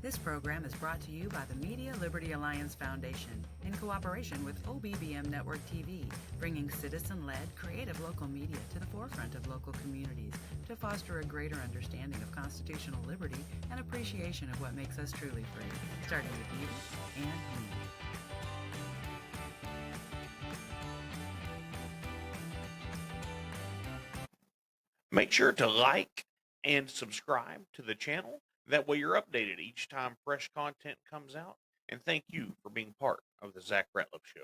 This program is brought to you by the Media Liberty Alliance Foundation in cooperation with OBBM Network TV, bringing citizen-led, creative local media to the forefront of local communities to foster a greater understanding of constitutional liberty and appreciation of what makes us truly free, starting with you and me. Make sure to like and subscribe to the channel. That way you're updated each time fresh content comes out. And thank you for being part of the Zach Ratliff Show.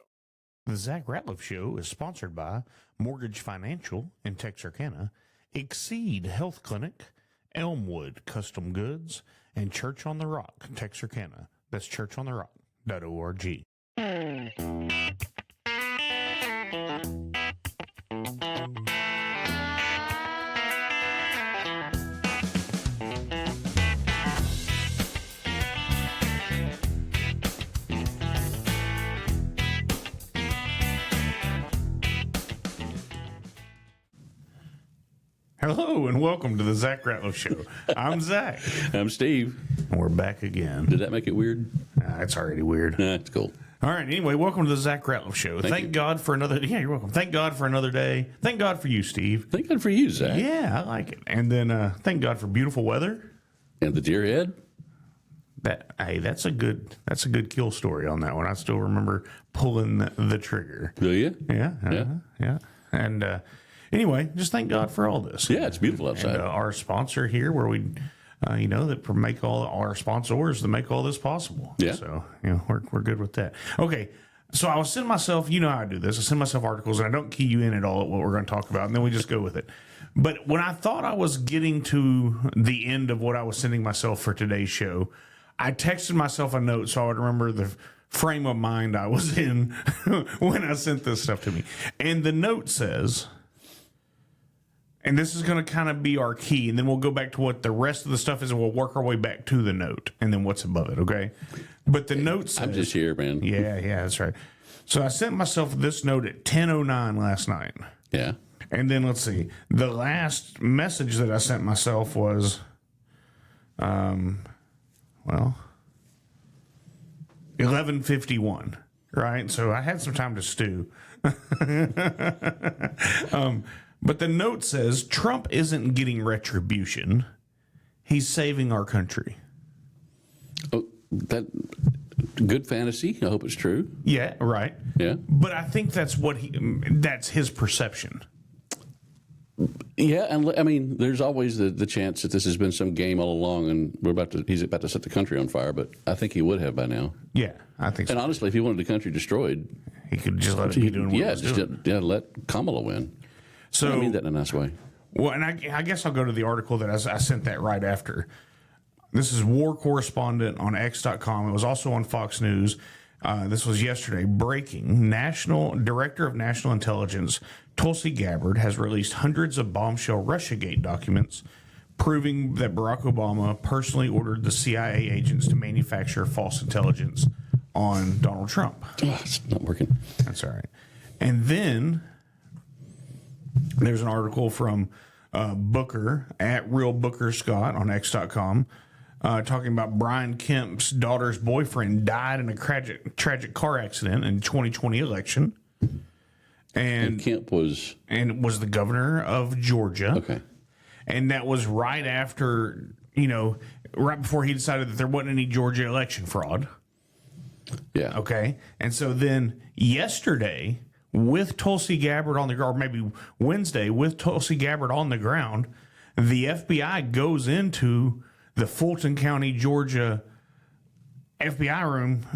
The Zach Ratliff Show is sponsored by Mortgage Financial in Texarkana, Exceed Health Clinic, Elmwood Custom Goods, and Church on the Rock, Texarkana. That's churchontherock.org. Hello and welcome to the Zach Ratliff Show. I'm Zach. I'm Steve. And we're back again. Did that make it weird? It's already weird. It's cool. All right. Anyway, welcome to the Zach Ratliff Show. Thank God for another. Yeah, you're welcome. Thank God for another day. Thank God for you, Steve. Thank God for you, Zach. Yeah, I like it. And then thank God for beautiful weather. And the deer head. That's a good kill story on that one. I still remember pulling the trigger. Do you? Yeah. And anyway, just thank God for all this. Yeah, it's beautiful outside. And, our sponsor here, where we, that make all our sponsors to make all this possible. Yeah. So we're good with that. Okay. So I was sending myself, you know how I do this. I send myself articles and I don't key you in at all at what we're going to talk about, and then we just go with it. But when I thought I was getting to the end of what I was sending myself for today's show, I texted myself a note so I would remember the frame of mind I was in when I sent this stuff to me. And the note says, and this is going to kind of be our key, and then we'll go back to what the rest of the stuff is, and we'll work our way back to the note, and then what's above it, okay? But the note says... I'm just here, man. Yeah, that's right. So I sent myself this note at 10:09 last night. Yeah. And then, let's see, the last message that I sent myself was, 11:51, right? So I had some time to stew. But the note says, Trump isn't getting retribution. He's saving our country. Oh, that good fantasy. I hope it's true. Yeah, right. Yeah. But I think that's that's his perception. Yeah, and I mean, there's always the chance that this has been some game all along, and he's about to set the country on fire. But I think he would have by now. Yeah, I think so. And honestly, if he wanted the country destroyed, he could just let it be doing what it was doing. Let Kamala win. So I mean that in a nice way. Well, and I guess I'll go to the article that I sent that right after. This is war correspondent on X.com. It was also on Fox News. This was yesterday. Breaking. Director of National Intelligence Tulsi Gabbard has released hundreds of bombshell Russiagate documents proving that Barack Obama personally ordered the CIA agents to manufacture false intelligence on Donald Trump. Oh, it's not working. That's all right. And then there's an article from Booker at Real Booker Scott on X.com talking about Brian Kemp's daughter's boyfriend died in a tragic car accident in 2020 election. And Kemp was the governor of Georgia. Okay. And that was right after, right before he decided that there wasn't any Georgia election fraud. Yeah. Okay. And so then yesterday, with Tulsi Gabbard on the ground, or maybe Wednesday, with Tulsi Gabbard on the ground, the FBI goes into the Fulton County, Georgia FBI room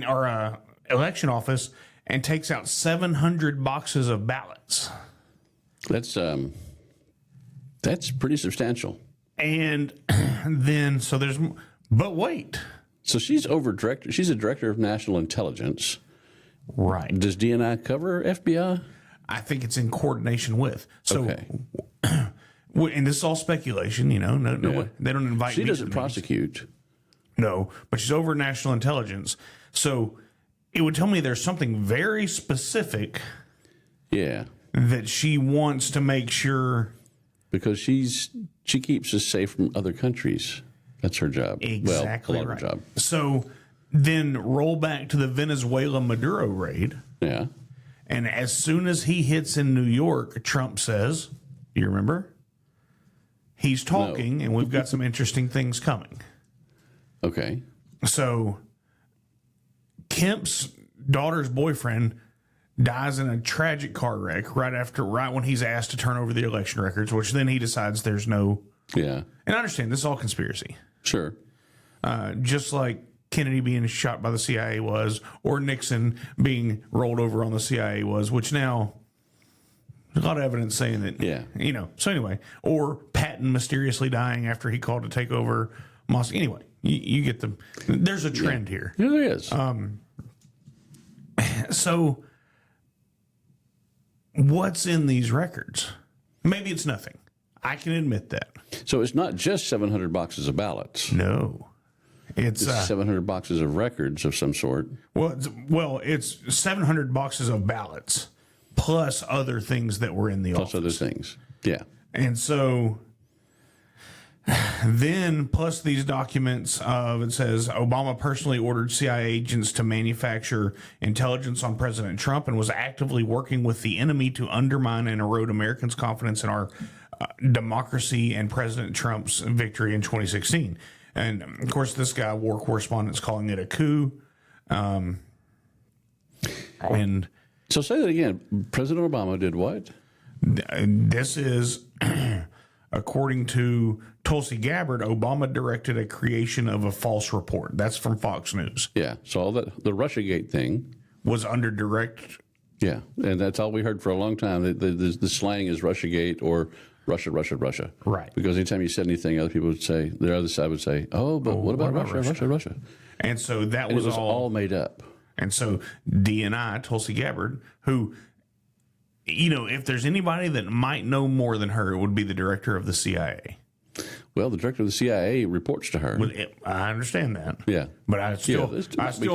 or election office and takes out 700 boxes of ballots. That's pretty substantial. And then, but wait. So she's a director of national intelligence. Right. Does DNI cover FBI? I think it's in coordination with. So, okay. And this is all speculation, No, they don't invite. She doesn't prosecute. No, but she's over national intelligence. So it would tell me there's something very specific. Yeah. That she wants to make sure. Because she keeps us safe from other countries. That's her job. Exactly well, a lot right. of her job. So then roll back to the Venezuela Maduro raid. Yeah. And as soon as he hits in New York, Trump says, do you remember? He's talking, and we've got some interesting things coming. Okay. So Kemp's daughter's boyfriend dies in a tragic car wreck right when he's asked to turn over the election records, which then he decides there's no. Yeah. And I understand this is all conspiracy. Sure. Just like Kennedy being shot by the CIA was, or Nixon being rolled over on the CIA was, which now there's a lot of evidence saying that, So anyway, or Patton mysteriously dying after he called to take over Moscow. Anyway, you get there's a trend here. Yeah, there is. So what's in these records? Maybe it's nothing. I can admit that. So it's not just 700 boxes of ballots. No. It's 700 boxes of records of some sort. Well, it's 700 boxes of ballots plus other things that were in the office. Plus other things. Yeah. And so then plus these documents it says Obama personally ordered CIA agents to manufacture intelligence on President Trump and was actively working with the enemy to undermine and erode Americans' confidence in our democracy and President Trump's victory in 2016. And of course, this guy, war correspondent's calling it a coup. And so say that again. President Obama did what? This is, according to Tulsi Gabbard, Obama directed a creation of a false report. That's from Fox News. Yeah. So all that, the Russiagate thing was under direct. Yeah. And that's all we heard for a long time. The slang is Russiagate or Russia. Right. Because anytime you said anything, other people would say, the other side would say, but what about Russia? And so that and was, it was all made up. And so DNI, Tulsi Gabbard, who, if there's anybody that might know more than her, it would be the director of the CIA. Well, the director of the CIA reports to her. I understand that. Yeah. But I still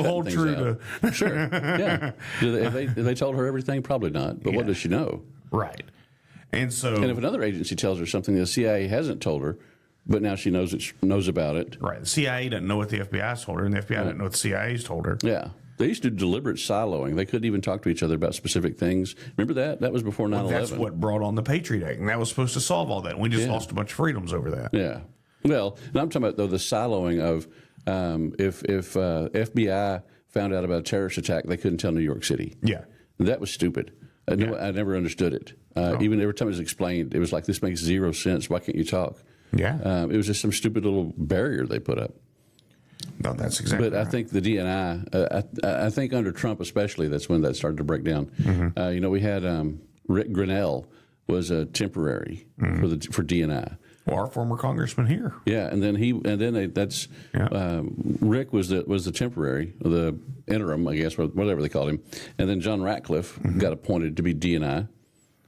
hold true to. Sure. Yeah. Have they told her everything? Probably not. But what does she know? Right. And so. And if another agency tells her something the CIA hasn't told her, but now she knows about it. Right. The CIA doesn't know what the FBI's told her, and the FBI doesn't know what the CIA's told her. Yeah. They used to do deliberate siloing. They couldn't even talk to each other about specific things. Remember that? That was before 9/11. Well, that's what brought on the Patriot Act, and that was supposed to solve all that. And we just lost a bunch of freedoms over that. Yeah. Well, and I'm talking about, though, the siloing of if FBI found out about a terrorist attack, they couldn't tell New York City. Yeah. That was stupid. I never understood it. Even every time it was explained, it was like, this makes zero sense. Why can't you talk? Yeah. It was just some stupid little barrier they put up. No, that's exactly But I think the DNI, I think under Trump especially, that's when that started to break down. Mm-hmm. We had Rick Grinnell was a temporary for DNI. Well, our former congressman here. Yeah, and then Rick was the temporary, the interim, I guess, whatever they called him, and then John Ratcliffe got appointed to be DNI.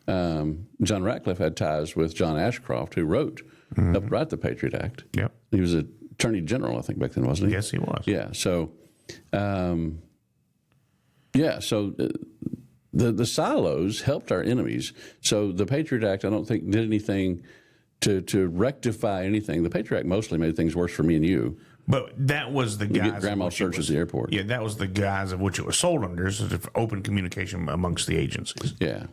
John Ratcliffe had ties with John Ashcroft, who wrote the Patriot Act. Yep, he was Attorney General, I think, back then, wasn't he? Yes, he was. Yeah, so, the silos helped our enemies. So the Patriot Act, I don't think, did anything to rectify anything. The Patriot Act mostly made things worse for me and you. But that was the guise. Get grandma searches at the airport. Yeah, that was the guise of which it was sold under, is open communication amongst the agencies. Yeah.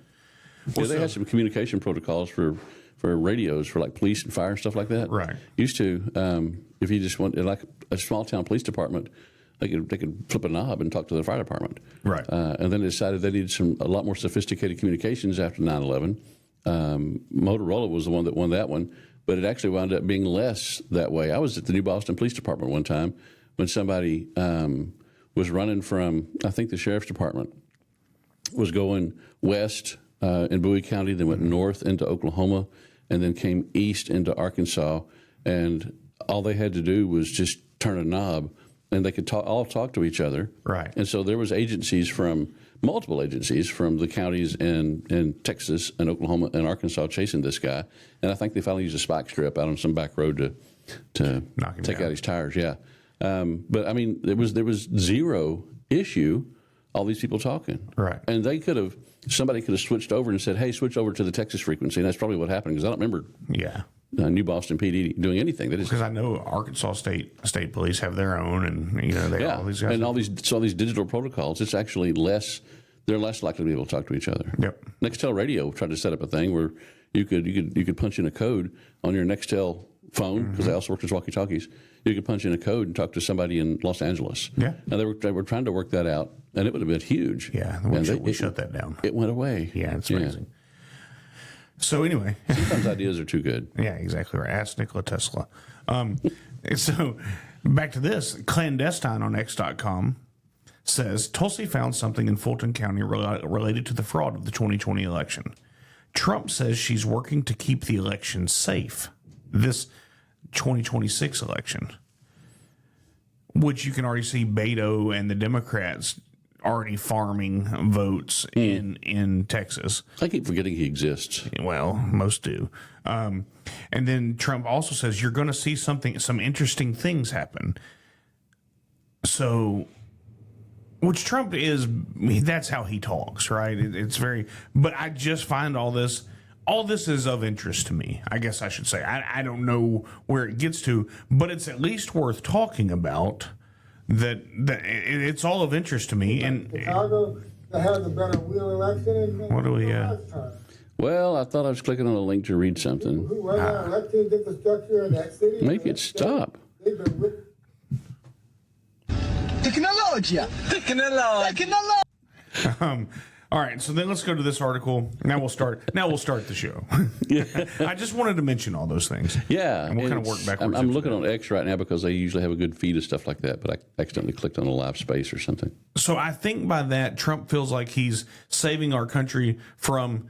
They had some communication protocols for radios for like police and fire and stuff like that. Right. Used to, if you just want, like a small town police department, they could flip a knob and talk to the fire department. Right. And then they decided they needed a lot more sophisticated communications after 9/11. Motorola was the one that won that one, but it actually wound up being less that way. I was at the New Boston Police Department one time when somebody was running from, I think the sheriff's department was going west in Bowie County, then went north into Oklahoma, and then came east into Arkansas. And all they had to do was just turn a knob, and they could all talk to each other. Right. And so there was multiple agencies from the counties in Texas and Oklahoma and Arkansas chasing this guy. And I think they finally used a spike strip out on some back road to take out his tires. Yeah. But I mean, there was zero issue, all these people talking. Right. And somebody could have switched over and said, hey, switch over to the Texas frequency. And that's probably what happened, because I don't remember New Boston PD doing anything. That is Because I know Arkansas State Police have their own, and they all these guys. and all these digital protocols. It's actually less. They're less likely to be able to talk to each other. Yep. Nextel Radio tried to set up a thing where you could punch in a code on your Nextel phone, because they also work as walkie-talkies. You could punch in a code and talk to somebody in Los Angeles. Yeah. Now they were trying to work that out, and it would have been huge. Yeah, we shut that down. It went away. Yeah, it's amazing. So anyway, Sometimes ideas are too good. yeah, exactly right. Ask Nikola Tesla. So back to this. Clandestine on X.com says Tulsi found something in Fulton County related to the fraud of the 2020 election. Trump says she's working to keep the election safe. This 2026 election, which you can already see Beto and the Democrats already farming votes in Texas. I keep forgetting he exists. Well, most do. And then Trump also says you're going to see some interesting things happen. So, which Trump is, that's how he talks, right? It's very, but I just find all this is of interest to me, I guess I should say. I don't know where it gets to, but it's at least worth talking about. That it's all of interest to me. And Chicago, they had the better wheel election. What do we, last time. Well, I thought I was clicking on a link to read something. Who won that election, did the structure in that city? Make it stop. They've been with all right, so then let's go to this article. Now we'll start the show. I just wanted to mention all those things. Yeah. And we'll kind of work backwards. I'm looking on X right now because they usually have a good feed of stuff like that, but I accidentally clicked on a live space or something. So I think by that, Trump feels like he's saving our country from,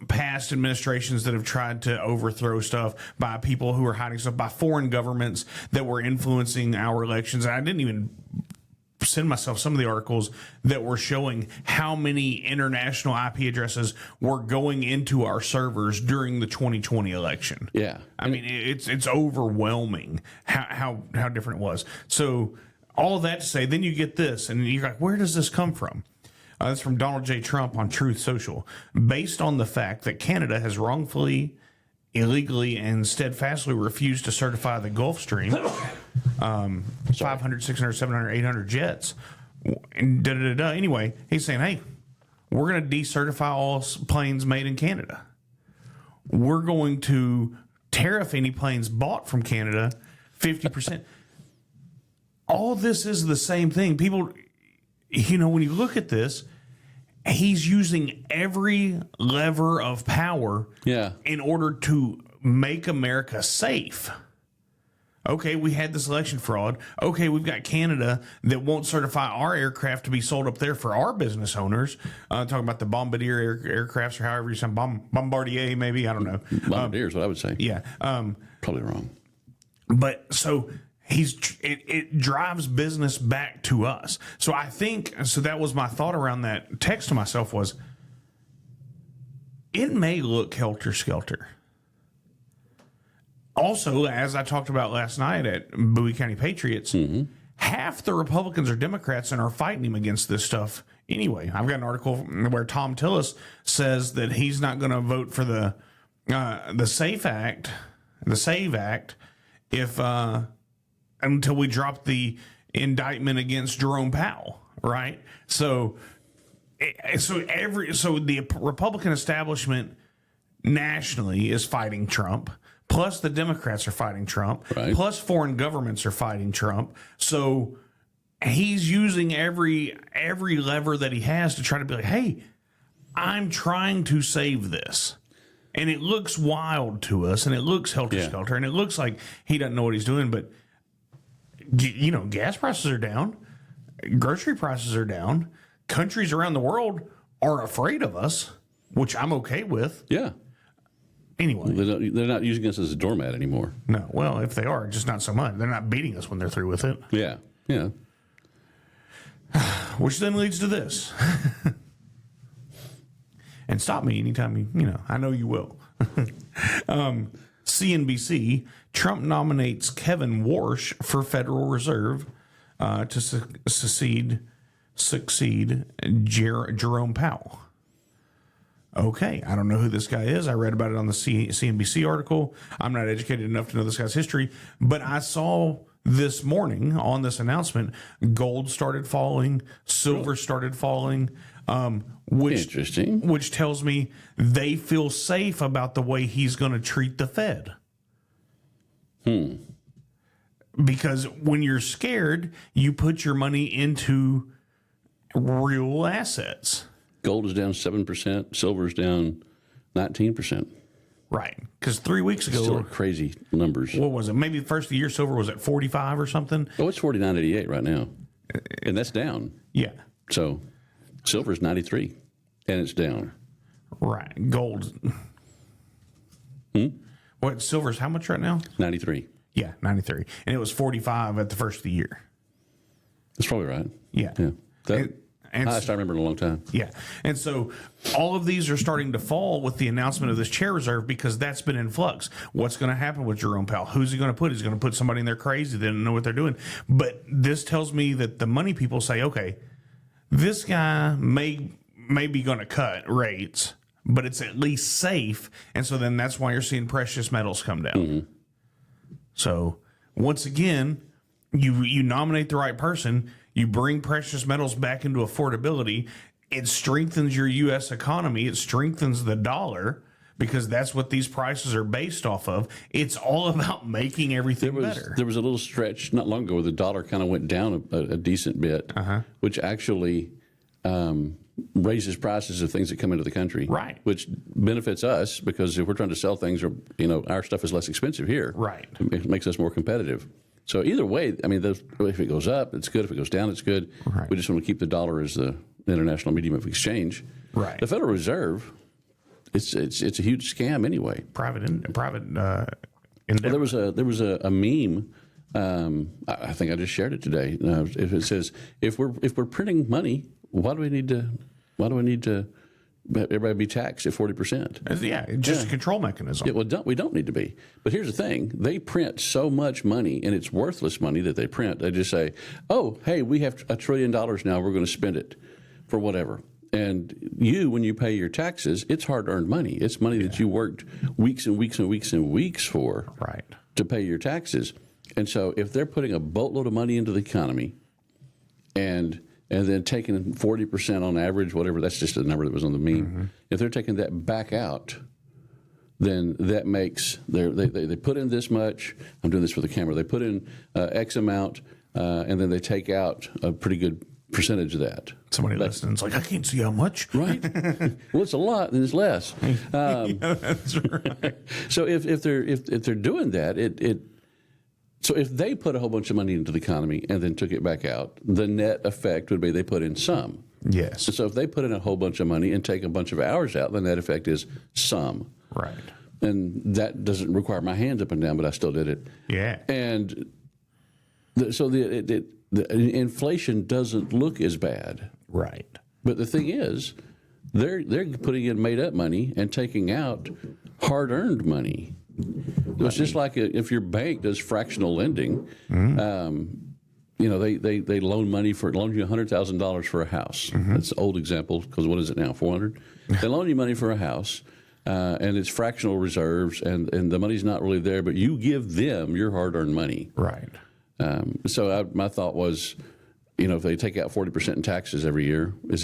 past administrations that have tried to overthrow stuff, by people who are hiding stuff, by foreign governments that were influencing our elections. And I didn't even send myself some of the articles that were showing how many international IP addresses were going into our servers during the 2020 election. Yeah. I mean, it's overwhelming how different it was. So all of that to say, then you get this, and you're like, where does this come from? That's from Donald J. Trump on Truth Social. Based on the fact that Canada has wrongfully, illegally, and steadfastly refused to certify the Gulf Stream, 500, 600, 700, 800 jets, and Anyway, he's saying, hey, we're going to decertify all planes made in Canada. We're going to tariff any planes bought from Canada 50%. All this is the same thing. People, when you look at this, he's using every lever of power in order to make America safe. Okay, we had this election fraud. Okay, we've got Canada that won't certify our aircraft to be sold up there for our business owners. Talking about the Bombardier aircrafts, or however you say Bombardier, maybe, I don't know. Bombardier is what I would say. Yeah. Probably wrong. But so it drives business back to us. So I think, that was my thought around that text to myself was, it may look helter-skelter. Also, as I talked about last night at Bowie County Patriots, half the Republicans are Democrats and are fighting him against this stuff anyway. I've got an article where Tom Tillis says that he's not going to vote for the SAFE Act, if until we drop the indictment against Jerome Powell, right? So the Republican establishment nationally is fighting Trump. Plus, the Democrats are fighting Trump. Right. Plus, foreign governments are fighting Trump. So he's using every lever that he has to try to be like, hey, I'm trying to save this. And it looks wild to us, and it looks helter-skelter, and it looks like he doesn't know what he's doing. But, gas prices are down. Grocery prices are down. Countries around the world are afraid of us, which I'm okay with. Yeah. Anyway. They're not using us as a doormat anymore. No, well, if they are, just not so much. They're not beating us when they're through with it. Yeah, yeah. Which then leads to this. And stop me anytime I know you will. CNBC, Trump nominates Kevin Warsh for Federal Reserve to succeed Jerome Powell. Okay, I don't know who this guy is. I read about it on the CNBC article. I'm not educated enough to know this guy's history, but I saw this morning on this announcement, gold started falling, silver started falling, which Interesting. which tells me they feel safe about the way he's going to treat the Fed. Because when you're scared, you put your money into real assets. Gold is down 7%. Silver is down 19%. Right. Because 3 weeks ago, Still crazy numbers. what was it? Maybe the first of the year, silver was at 45 or something. Oh, it's 49.88 right now, and that's down. Yeah. So silver is 93, and it's down. Right. Gold. What? Silver's how much right now? 93. Yeah, 93. And it was 45 at the first of the year. That's probably right. Yeah. Yeah. And Highest I remember in a long time. yeah. And so all of these are starting to fall with the announcement of this chair reserve because that's been in flux. What's going to happen with Jerome Powell? Who's he going to put? He's going to put somebody in there crazy. They don't know what they're doing. But this tells me that the money people say, okay, this guy may be going to cut rates, but it's at least safe. And so then that's why you're seeing precious metals come down. So once again, you nominate the right person, you bring precious metals back into affordability. It strengthens your U.S. economy. It strengthens the dollar because that's what these prices are based off of. It's all about making everything better. There was a little stretch not long ago where the dollar kind of went down a decent bit, which actually raises prices of things that come into the country, Right. Which benefits us because if we're trying to sell things, or our stuff is less expensive here, Right. It makes us more competitive. So either way, I mean, if it goes up, it's good. If it goes down, it's good. Right. We just want to keep the dollar as the international medium of exchange. Right. The Federal Reserve, it's a huge scam anyway. Private endeavor. Well, there was a meme. I think I just shared it today. If it says if we're printing money, why do we need to everybody be taxed at 40%? Yeah, just a control mechanism. Yeah, well, we don't need to be. But here's the thing: they print so much money, and it's worthless money that they print. They just say, "Oh, hey, we have $1 trillion now. We're going to spend it for whatever." And when you pay your taxes, it's hard-earned money. It's money that you worked weeks and weeks and weeks and weeks for Right. to pay your taxes. And so if they're putting a boatload of money into the economy and then taking 40% on average, whatever, that's just a number that was on the meme. If they're taking that back out, then that makes, they put in this much. I'm doing this for the camera. They put in X amount, and then they take out a pretty good percentage of that. Somebody listening's like, I can't see how much. Right? Well, it's a lot, then it's less. Yeah, that's right. So if they're doing that, so if they put a whole bunch of money into the economy and then took it back out, the net effect would be they put in some. Yes. So if they put in a whole bunch of money and take a bunch of hours out, the net effect is some. Right. And that doesn't require my hands up and down, but I still did it. Yeah. And so the inflation doesn't look as bad. Right. But the thing is, they're putting in made-up money and taking out hard-earned money. It's just like if your bank does fractional lending, they loan you $100,000 for a house. That's an old example because what is it now, 400? They loan you money for a house, and it's fractional reserves, and the money's not really there, but you give them your hard-earned money. Right. My thought was, if they take out 40% in taxes every year, is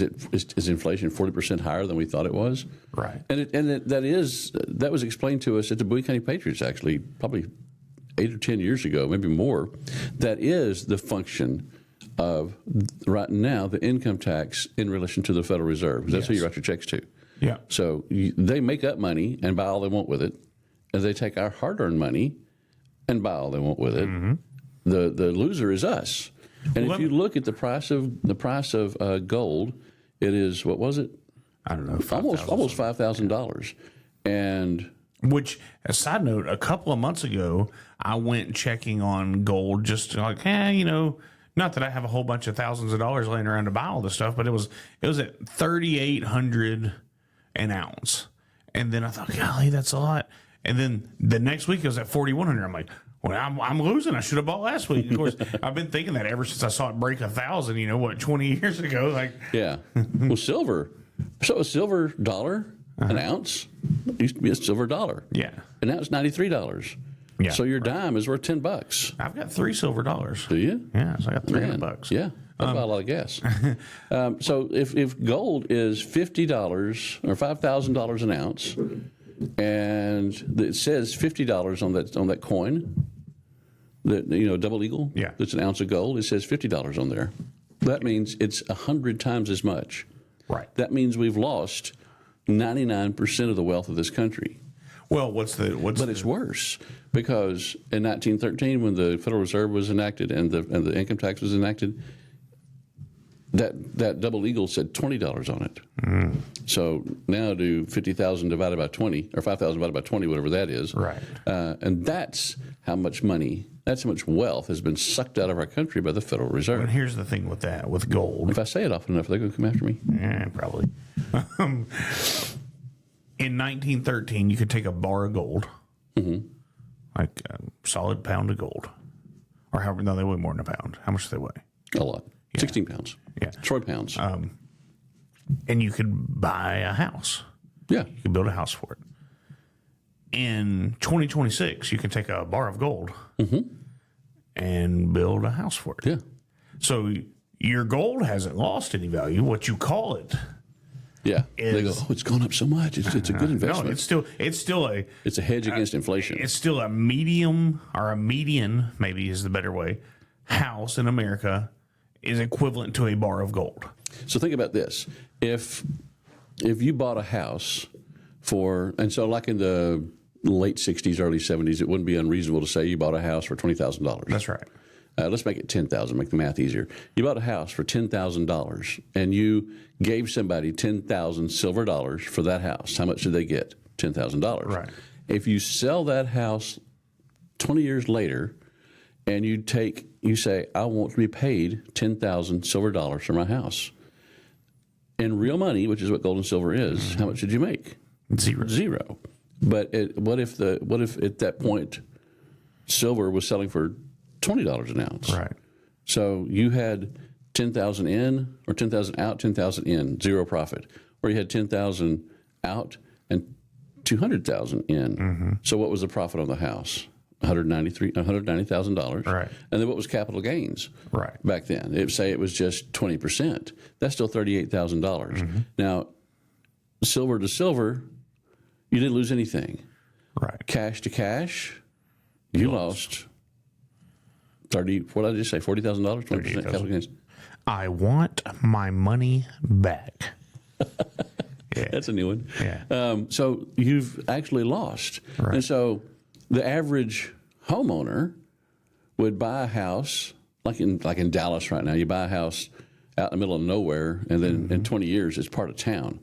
inflation 40% higher than we thought it was? Right. That was explained to us at the Bowie County Patriots, actually, probably 8 or 10 years ago, maybe more. That is the function of right now the income tax in relation to the Federal Reserve. 'Cause that's who you write your checks to. Yeah. So they make up money and buy all they want with it, and they take our hard-earned money and buy all they want with it. The loser is us. And if you look at the price of gold, it is, what was it? I don't know. Almost $5,000. And which, a side note, a couple of months ago, I went checking on gold just like, not that I have a whole bunch of thousands of dollars laying around to buy all this stuff, but it was at $3,800 an ounce. And then I thought, golly, that's a lot. And then the next week it was at $4,100. I'm like, well, I'm losing. I should have bought last week. Of course, I've been thinking that ever since I saw it break 1,000. 20 years ago? Like, yeah. Well, silver. So a silver dollar, An ounce used to be a silver dollar. Yeah. And now it's $93. Yeah, So your dime is worth $10. I've got $3 Do you? Yeah, so I got $300. Man, yeah. I buy a lot of gas. So if gold is $50 or $5,000 an ounce, and it says $50 on that coin, that double eagle, yeah, that's an ounce of gold. It says $50 on there. That means it's 100 times as much. Right. That means we've lost 99% of the wealth of this country. Well, But it's worse because in 1913, when the Federal Reserve was enacted and the income tax was enacted, that double eagle said $20 on it. So now do 50,000 divided by 20 or 5,000 divided by 20, whatever that is. Right. And that's how much money, that's how much wealth has been sucked out of our country by the Federal Reserve. And here's the thing with that, with gold. If I say it often enough, they're going to come after me. Yeah, probably. In 1913, you could take a bar of gold, like a solid pound of gold, or however. No, they weigh more than a pound. How much do they weigh? A lot. 16 pounds. Yeah. Troy pounds. And you could buy a house. Yeah. You could build a house for it. In 2026, you can take a bar of gold and build a house for it. Yeah. So your gold hasn't lost any value. What you call it, yeah. They go, it's gone up so much. It's a good investment. no, It's a hedge against inflation. It's still a medium or a median, maybe is the better way, house in America is equivalent to a bar of gold. So think about this. If you bought a house and so like in the late 60s, early 70s, it wouldn't be unreasonable to say you bought a house for $20,000. That's right. Let's make it $10,000, make the math easier. You bought a house for $10,000 and you gave somebody 10,000 silver dollars for that house. How much did they get? $10,000. Right. If you sell that house 20 years later and you say, I want to be paid 10,000 silver dollars for my house. In real money, which is what gold and silver is, how much did you make? Zero. But what if at that point silver was selling for $20 an ounce? Right. So you had 10,000 in or 10,000 out, 10,000 in, zero profit. Or you had 10,000 out and 200,000 in. So what was the profit on the house? $190,000. Right. And then what was capital gains? Right. Back then, say it was just 20%. That's still $38,000. Now, silver to silver, you didn't lose anything. Right. Cash to cash, you lost 30. What did I just say? $40,000. 20% capital gains. I want my money back. Yeah. That's a new one. Yeah. So you've actually lost. Right. And so the average homeowner would buy a house, like in Dallas right now, you buy a house out in the middle of nowhere, and then in 20 years it's part of town.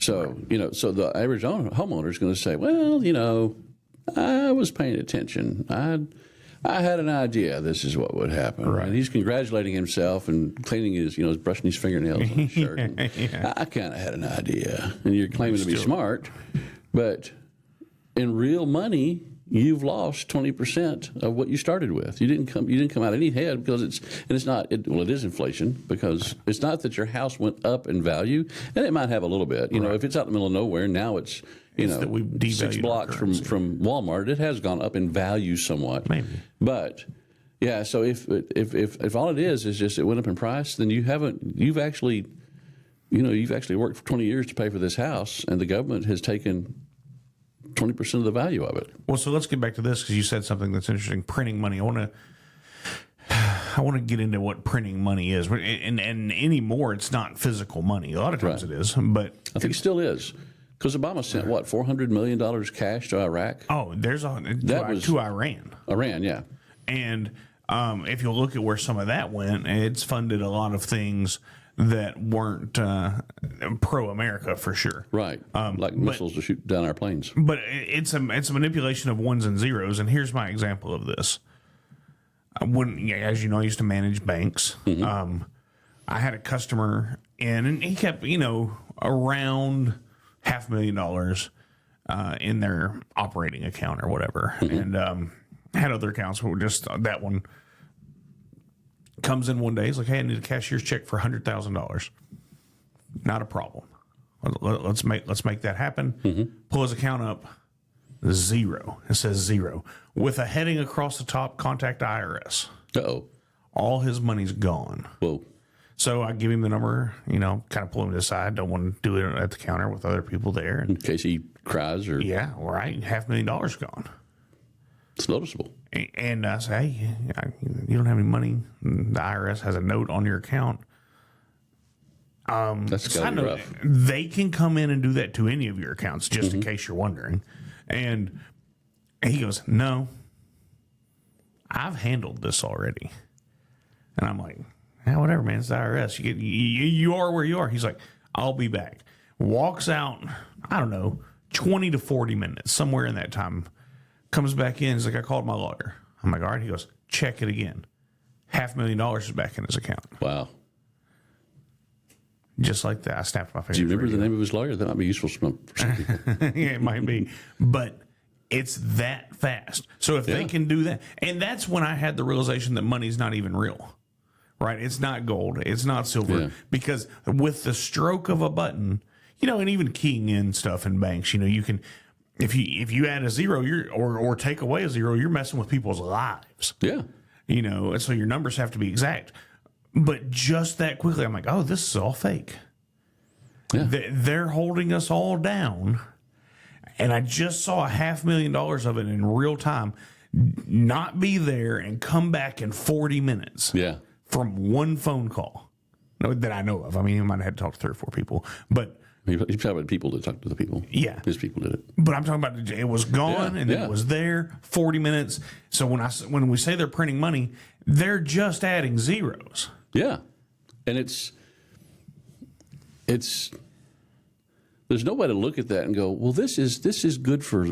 So, so the average homeowner is going to say, well, I was paying attention. I had an idea this is what would happen. Right. And he's congratulating himself and cleaning his, brushing his fingernails on his shirt. And I kind of had an idea. And you're claiming to be smart. But in real money, you've lost 20% of what you started with. You didn't come out any ahead because it is inflation, because it's not that your house went up in value, and it might have a little bit. If it's out in the middle of nowhere, now it's that we've devalued 6 blocks our currency. from Walmart, it has gone up in value somewhat. Maybe. But yeah, so if all it is just it went up in price, then you've actually worked for 20 years to pay for this house, and the government has taken 20% of the value of it. Well, so let's get back to this, because you said something that's interesting. Printing money. I want to get into what printing money is, and anymore it's not physical money. A lot of times it is, but I think it still is, because Obama sent $400 million cash to Iraq. Oh, to Iran. Iran, yeah. And if you look at where some of that went, it's funded a lot of things that weren't pro-America for sure. Right, like missiles to shoot down our planes. But it's a manipulation of ones and zeros, and here's my example of this. As you know, I used to manage banks. I had a customer, and he kept, around $500,000 in their operating account or whatever, and had other accounts, but just that one comes in one day. He's like, hey, I need a cashier's check for $100,000. Not a problem. Let's make that happen. Pull his account up. 0. It says 0 with a heading across the top. Contact IRS. Uh-oh. All his money's gone. Whoa. So I give him the number. Kind of pull him to the side. Don't want to do it at the counter with other people there. In case he cries or Yeah, right. $500,000 gone. it's noticeable. And I say, hey, you don't have any money. The IRS has a note on your account. That's got to be rough. They can come in and do that to any of your accounts, just in case you're wondering. And he goes, no, I've handled this already. And I'm like, whatever, man. It's the IRS. You are where you are. He's like, I'll be back. Walks out, I don't know, 20 to 40 minutes, somewhere in that time. Comes back in. He's like, I called my lawyer. I'm like, all right. He goes, check it again. $500,000 is back in his account. Wow. Just like that. I snapped my fingers. Do you remember the name of his lawyer? That might be useful for some people. Yeah, it might be. But it's that fast. So if they can do that, and that's when I had the realization that money's not even real, right? It's not gold. It's not silver. Because with the stroke of a button, and even keying in stuff in banks, you can, if you add a 0, or take away a 0, you're messing with people's lives. Yeah. And so your numbers have to be exact. But just that quickly, I'm like, oh, this is all fake. Yeah. They're holding us all down. And I just saw $500,000 of it in real time not be there and come back in 40 minutes from one phone call that I know of. I mean, he might have had to talk to 3 or 4 people. But He's talking about people that talk to the people. Yeah. His people did it. But I'm talking about it was gone and then it was there 40 minutes. So when we say they're printing money, they're just adding zeros. Yeah. And it's there's no way to look at that and go, well, this is good for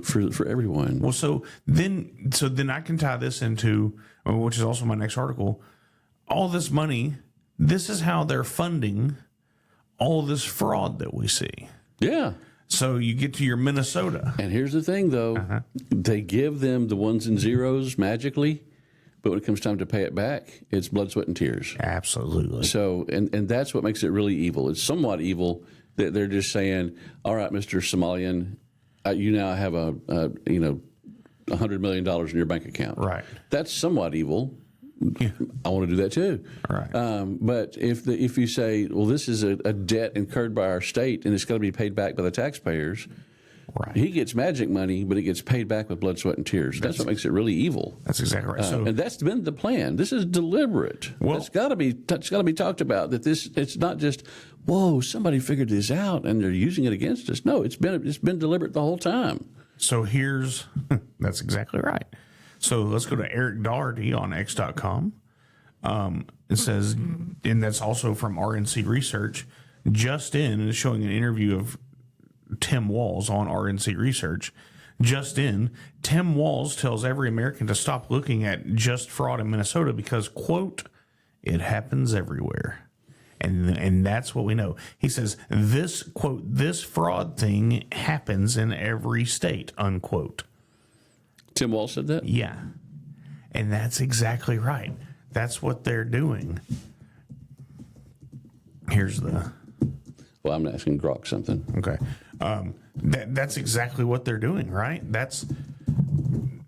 everyone. Well, so then I can tie this into, which is also my next article, all this money, this is how they're funding all this fraud that we see. Yeah. So you get to your Minnesota. And here's the thing, though. They give them the ones and zeros magically, but when it comes time to pay it back, it's blood, sweat, and tears. Absolutely. So, and that's what makes it really evil. It's somewhat evil that they're just saying, all right, Mr. Somalian, you now have $100 million in your bank account. Right. That's somewhat evil. Yeah. I want to do that too. Right. But if you say, well, this is a debt incurred by our state and it's going to be paid back by the taxpayers, right. He gets magic money, but it gets paid back with blood, sweat, and tears. That's what makes it really evil. That's exactly right. And that's been the plan. This is deliberate. Well, it's got to be talked about. That it's not just, whoa, somebody figured this out and they're using it against us. No, it's been deliberate the whole time. So that's exactly right. So let's go to Eric Doherty on X.com. It says, and that's also from RNC Research. Just in is showing an interview of Tim Walz on RNC Research. Just in, Tim Walz tells every American to stop looking at just fraud in Minnesota because, quote, it happens everywhere. And that's what we know. He says, this, quote, this fraud thing happens in every state, unquote. Tim Walz said that? Yeah. And that's exactly right. That's what they're doing. Here's the... Well, I'm asking Grok something. Okay. That's exactly what they're doing, right? That's...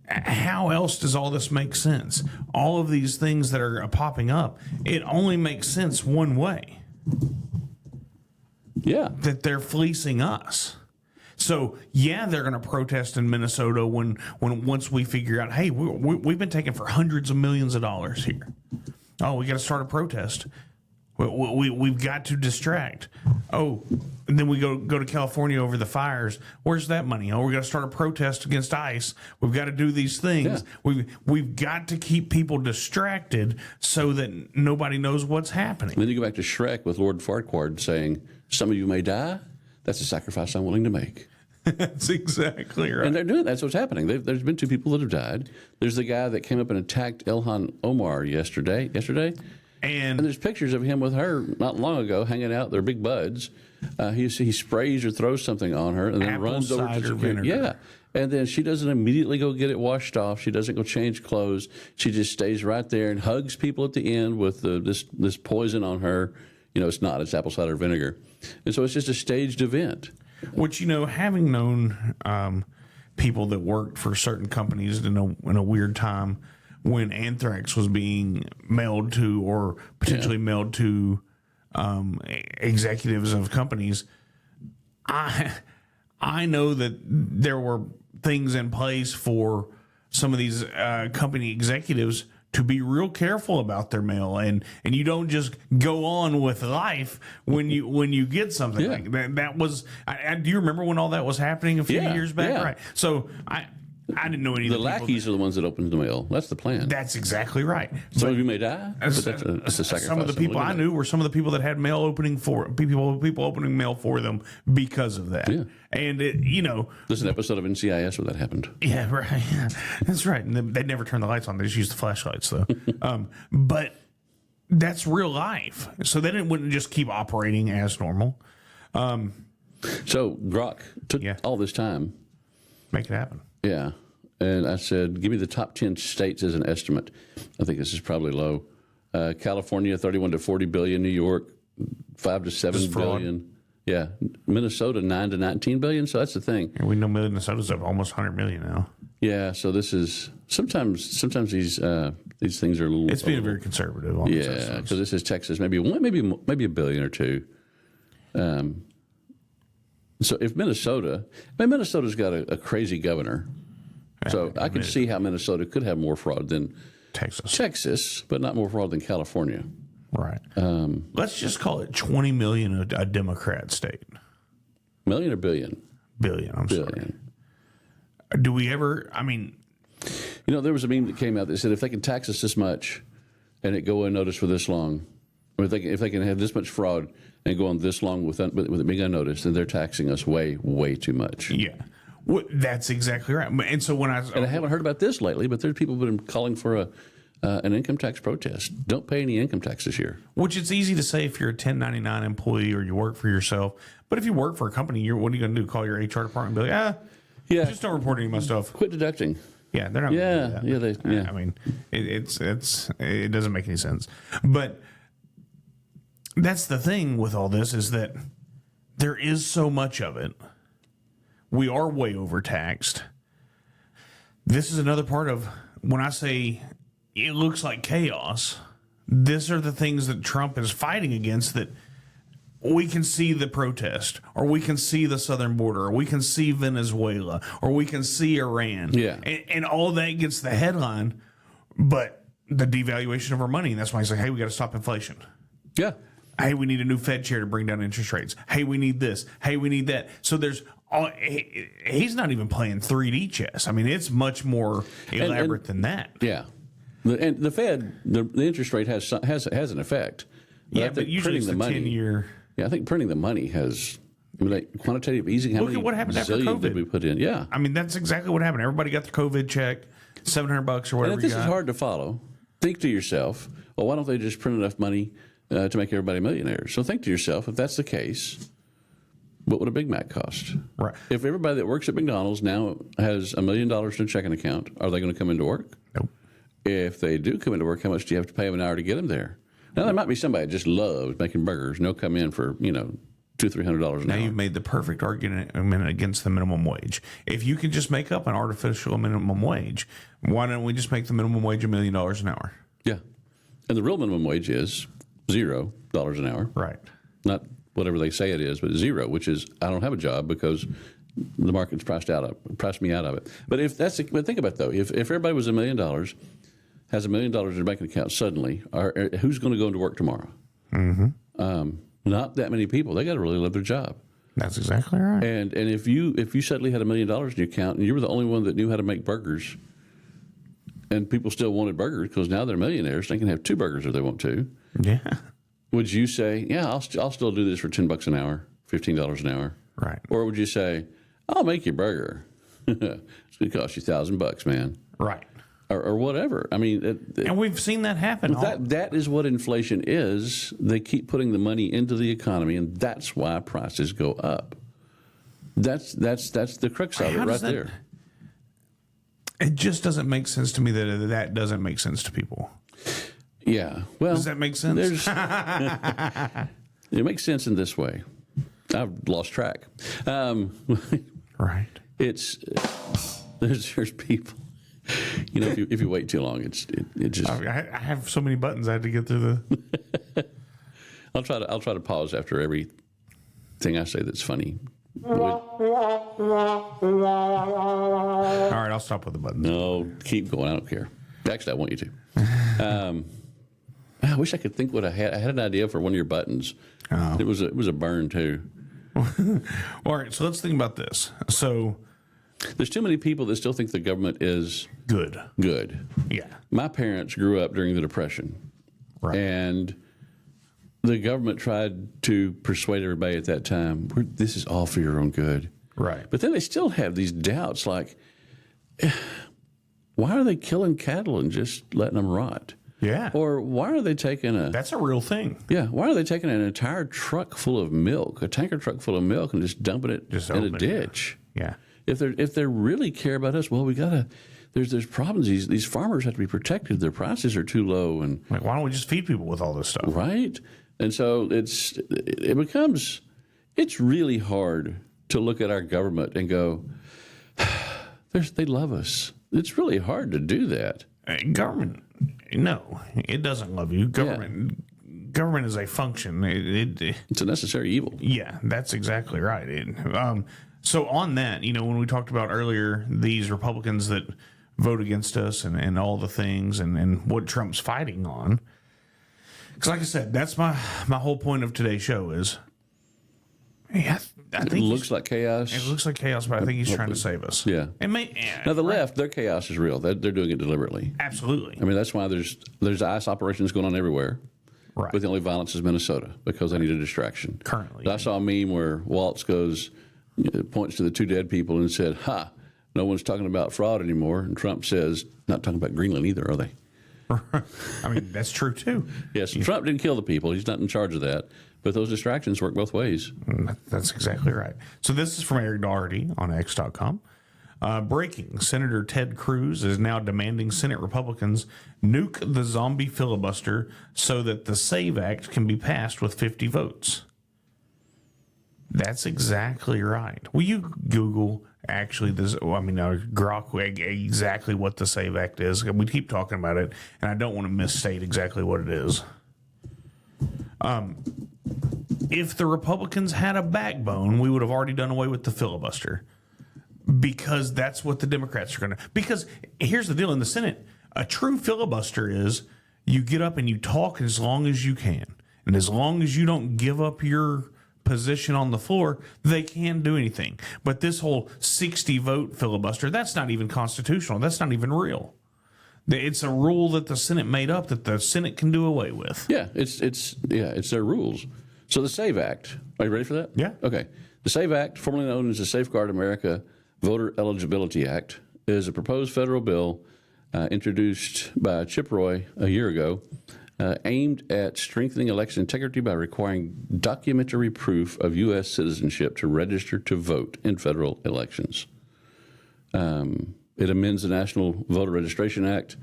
How else does all this make sense? All of these things that are popping up, it only makes sense one way. Yeah. That they're fleecing us. So, yeah, they're going to protest in Minnesota once we figure out, hey, we've been taking for hundreds of millions of dollars here. Oh, we got to start a protest. We've got to distract. Oh, and then we go to California over the fires. Where's that money? Oh, we got to start a protest against ICE. We've got to do these things. Yeah. We've got to keep people distracted so that nobody knows what's happening. And then you go back to Shrek with Lord Farquaad saying, some of you may die. That's a sacrifice I'm willing to make. That's exactly right. And they're doing that's what's happening. There's been 2 people that have died. There's the guy that came up and attacked Ilhan Omar yesterday. And there's pictures of him with her not long ago hanging out. They're big buds. He sprays or throws something on her and then runs over to security. Yeah. And then she doesn't immediately go get it washed off. She doesn't go change clothes. She just stays right there and hugs people at the end with this poison on her It's not. It's apple cider vinegar. And so it's just a staged event. Which, having known people that worked for certain companies in a weird time when anthrax was being mailed to or potentially mailed to executives of companies, I know that there were things in place for some of these company executives to be real careful about their mail, and you don't just go on with life when you get something like that. That was. Do you remember when all that was happening a few years back? Yeah. Right. So I didn't know any of The the people lackeys are the ones that open the mail. That's the plan. That's exactly right. Some of you may die, but that's a sacrifice. Some of the people I knew were some of the people that had mail opening for people opening mail for them because of that. Yeah. And There's an episode of NCIS where that happened. yeah, right. That's right. And they never turn the lights on. They just use the flashlights, though. But that's real life. So they wouldn't just keep operating as normal. So Grok took all this time. Make it happen. Yeah. And I said, give me the top 10 states as an estimate. I think this is probably low. California, 31 to 40 billion. New York, 5 to 7 billion. Yeah. Minnesota, 9 to 19 billion. So that's the thing. And we know Minnesota's up almost 100 million now. Yeah. So this is sometimes these things are a little. It's being very conservative. On Yeah. So this is Texas, maybe a billion or two. So if Minnesota's got a crazy governor. So I can see how Minnesota could have more fraud than Texas, but not more fraud than California. Right. Let's just call it 20 million a Democrat state. Million or billion? Billion. I'm sorry. Do we ever? I mean, there was a meme that came out that said if they can tax us this much and it go unnoticed for this long, or if they can have this much fraud and go on this long with it being unnoticed, then they're taxing us way, way too much. Yeah. That's exactly right. And so I haven't heard about this lately, but there's people who've been calling for an income tax protest. Don't pay any income tax this year. Which it's easy to say if you're a 1099 employee or you work for yourself. But if you work for a company, what are you going to do? Call your HR department and be like, just don't report any of my stuff. Quit deducting. Yeah, they're not going to do that. Yeah. I mean, it doesn't make any sense. But that's the thing with all this is that there is so much of it. We are way overtaxed. This is another part of when I say it looks like chaos. These are the things that Trump is fighting against that we can see the protest, or we can see the southern border, or we can see Venezuela, or we can see Iran. Yeah. And all that gets the headline, but the devaluation of our money. And that's why he's like, hey, we got to stop inflation. Yeah. Hey, we need a new Fed chair to bring down interest rates. Hey, we need this. Hey, we need that. So he's not even playing 3D chess. I mean, it's much more elaborate than that. Yeah. And the Fed, the interest rate has an effect. But usually it's the 10-year. Yeah, I think printing the money has quantitative easing. How Look at what happened after zillion COVID. did we put in? Yeah. I mean, that's exactly what happened. Everybody got the COVID check, $700 or whatever. And if this is hard to follow, think to yourself, well, why don't they just print enough money to make everybody millionaires? So think to yourself, if that's the case, what would a Big Mac cost? Right. If everybody that works at McDonald's now has $1 million in a checking account, are they going to come into work? Nope. If they do come into work, how much do you have to pay them an hour to get them there? Now, there might be somebody that just loves making burgers, and they'll come in for, $200-300 an hour. Now you've made the perfect argument against the minimum wage. If you can just make up an artificial minimum wage, why don't we just make the minimum wage $1 million an hour? Yeah. And the real minimum wage is $0 an hour. Right. Not whatever they say it is, but zero, which is I don't have a job because the market's priced me out of it. But but think about it, though. If everybody was $1 million, has $1 million in their bank account suddenly, who's going to go into work tomorrow? Mm-hmm. Not that many people. They got to really love their job. That's exactly right. And if you suddenly had $1 million in your account and you were the only one that knew how to make burgers, and people still wanted burgers because now they're millionaires, they can have 2 burgers if they want to. Yeah. Would you say, yeah, I'll still do this for $10 an hour, $15 an hour? Right. Or would you say, I'll make your burger. It's going to cost you $1,000, man. Right. Or whatever. I mean, and we've seen that happen. That is what inflation is. They keep putting the money into the economy, and that's why prices go up. That's the crux of it right there. It just doesn't make sense to me that doesn't make sense to people. Yeah. Well, does that make sense? It makes sense in this way. I've lost track. Right. It's there's people. You know, if you wait too long, it just. I have so many buttons I had to get through the. I'll try to pause after every thing I say that's funny. All right, I'll stop with the buttons. No, keep going. I don't care. Actually, I want you to. I wish I could think what I had. I had an idea for one of your buttons. Oh. It was a burn too. All right, so let's think about this. So there's too many people that still think the government is good. Yeah. My parents grew up during the Depression, Right. and the government tried to persuade everybody at that time, this is all for your own good. Right. But then they still have these doubts like, why are they killing cattle and just letting them rot? Yeah. Or why are they taking That's a real thing. why are they taking an entire truck full of milk, a tanker truck full of milk, and just dumping it in a ditch? Yeah. If they really care about us, well, we gotta. There's problems. These farmers have to be protected. Their prices are too low, and Like, why don't we just feed people with all this stuff? right. And so it's really hard to look at our government and go, they love us. It's really hard to do that. Government, no, it doesn't love you. Government is a function. It's a necessary evil. Yeah, that's exactly right. So on that, when we talked about earlier, these Republicans that vote against us and all the things and what Trump's fighting on, because like I said, that's my whole point of today's show is, I think It looks like chaos. it looks like chaos, but I think he's trying to save us. Yeah. Now the right. left, their chaos is real. They're doing it deliberately. Absolutely. I mean, that's why there's ICE operations going on everywhere. Right. But the only violence is Minnesota because they need a distraction. Currently. I saw a meme where Waltz points to the two dead people and said, "Ha, no one's talking about fraud anymore." And Trump says, "Not talking about Greenland either, are they?" I mean, that's true too. Yes, Trump didn't kill the people. He's not in charge of that. But those distractions work both ways. That's exactly right. So this is from Eric Doherty on X.com. Breaking. Senator Ted Cruz is now demanding Senate Republicans nuke the zombie filibuster so that the SAVE Act can be passed with 50 votes. That's exactly right. Will you Google Grok exactly what the SAVE Act is? We keep talking about it, and I don't want to misstate exactly what it is. If the Republicans had a backbone, we would have already done away with the filibuster, because that's what the Democrats are going to. Because here's the deal in the Senate: a true filibuster is you get up and you talk as long as you can, and as long as you don't give up your position on the floor, they can't do anything. But this whole 60-vote filibuster, that's not even constitutional. That's not even real. It's a rule that the Senate made up that the Senate can do away with. Yeah, it's their rules. So the SAVE Act, are you ready for that? Yeah. Okay. The SAVE Act, formerly known as the Safeguard America Voter Eligibility Act, is a proposed federal bill introduced by Chip Roy a year ago, aimed at strengthening election integrity by requiring documentary proof of U.S. citizenship to register to vote in federal elections. It amends the National Voter Registration Act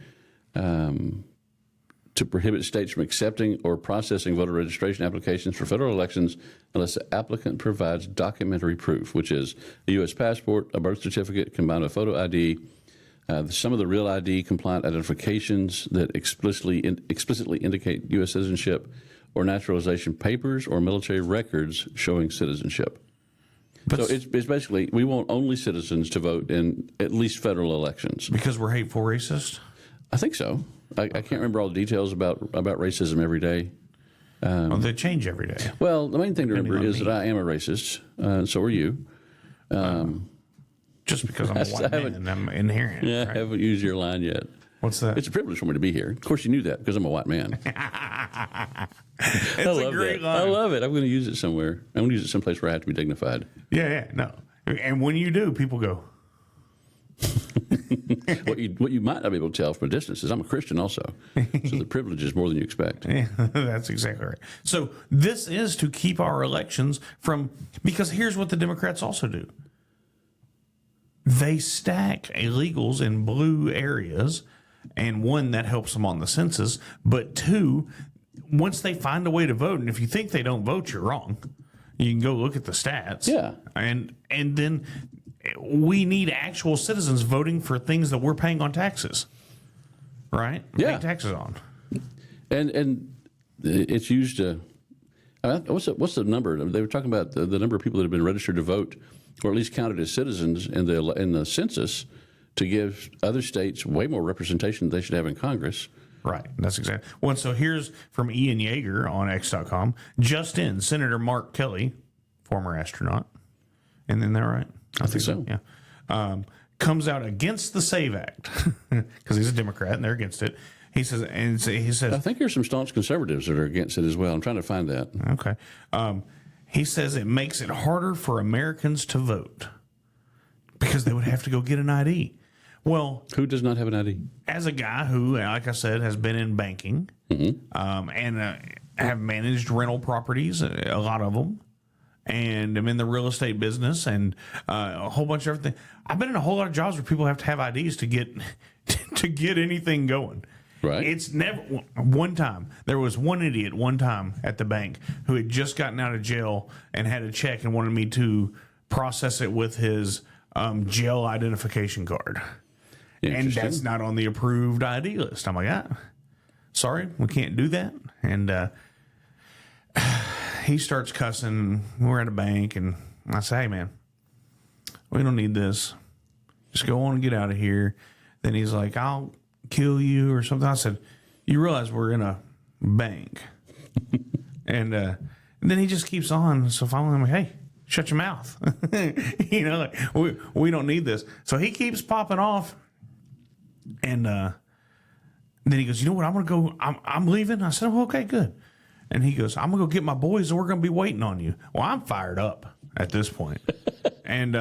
to prohibit states from accepting or processing voter registration applications for federal elections unless the applicant provides documentary proof, which is a U.S. passport, a birth certificate combined with photo ID, some of the real ID compliant identifications that explicitly indicate U.S. citizenship, or naturalization papers or military records showing citizenship. So it's basically, we want only citizens to vote in at least federal elections. Because we're hateful racist? I think so. I can't remember all the details about racism every day. Well, they change every day. Well, the main thing to remember Depending on is me. that I am a racist, and so are you. Just because I'm a white man, I'm inherent. Yeah, I Right? haven't used your line yet. What's that? It's a privilege for me to be here. Of course, you knew that because I'm a white man. It's I a love great that. line. I love it. I'm going to use it somewhere. I'm going to use it someplace where I have to be dignified. Yeah, no. And when you do, people go, What you might not be able to tell from a distance is I'm a Christian also. So the privilege is more than you expect. yeah, that's exactly right. So this is to keep our elections from, because here's what the Democrats also do. They stack illegals in blue areas, and one, that helps them on the census, but two, once they find a way to vote, and if you think they don't vote, you're wrong. You can go look at the stats. Yeah. And then we need actual citizens voting for things that we're paying on taxes. Right? Yeah. Paying taxes on. And it's used. What's the number? They were talking about the number of people that have been registered to vote, or at least counted as citizens in the census, to give other states way more representation than they should have in Congress. Right. That's exactly. Well, so here's from Ian Yeager on X.com. Just in, Senator Mark Kelly, former astronaut. And then they're right. I think so. Yeah. Comes out against the SAVE Act because he's a Democrat and they're against it. He says, I think there's some staunch conservatives that are against it as well. I'm trying to find that. Okay. He says it makes it harder for Americans to vote because they would have to go get an ID. Well, Who does not have an ID? as a guy who, like I said, has been in banking and have managed rental properties, a lot of them, and I'm in the real estate business and a whole bunch of everything. I've been in a whole lot of jobs where people have to have IDs to get to get anything going. Right. It's never one time. There was one idiot one time at the bank who had just gotten out of jail and had a check and wanted me to process it with his jail identification card. And that's not on the approved ID list. I'm like, sorry, we can't do that. And he starts cussing. We're at a bank, and I say, hey, man, we don't need this. Just go on and get out of here. Then he's like, I'll kill you or something. I said, you realize we're in a bank. and then he just keeps on. So finally I'm like, hey, shut your mouth. Like, we don't need this. So he keeps popping off. And then he goes, you know what? I'm going to go. I'm leaving. I said, well, okay, good. And he goes, I'm going to go get my boys and we're going to be waiting on you. Well, I'm fired up at this point. And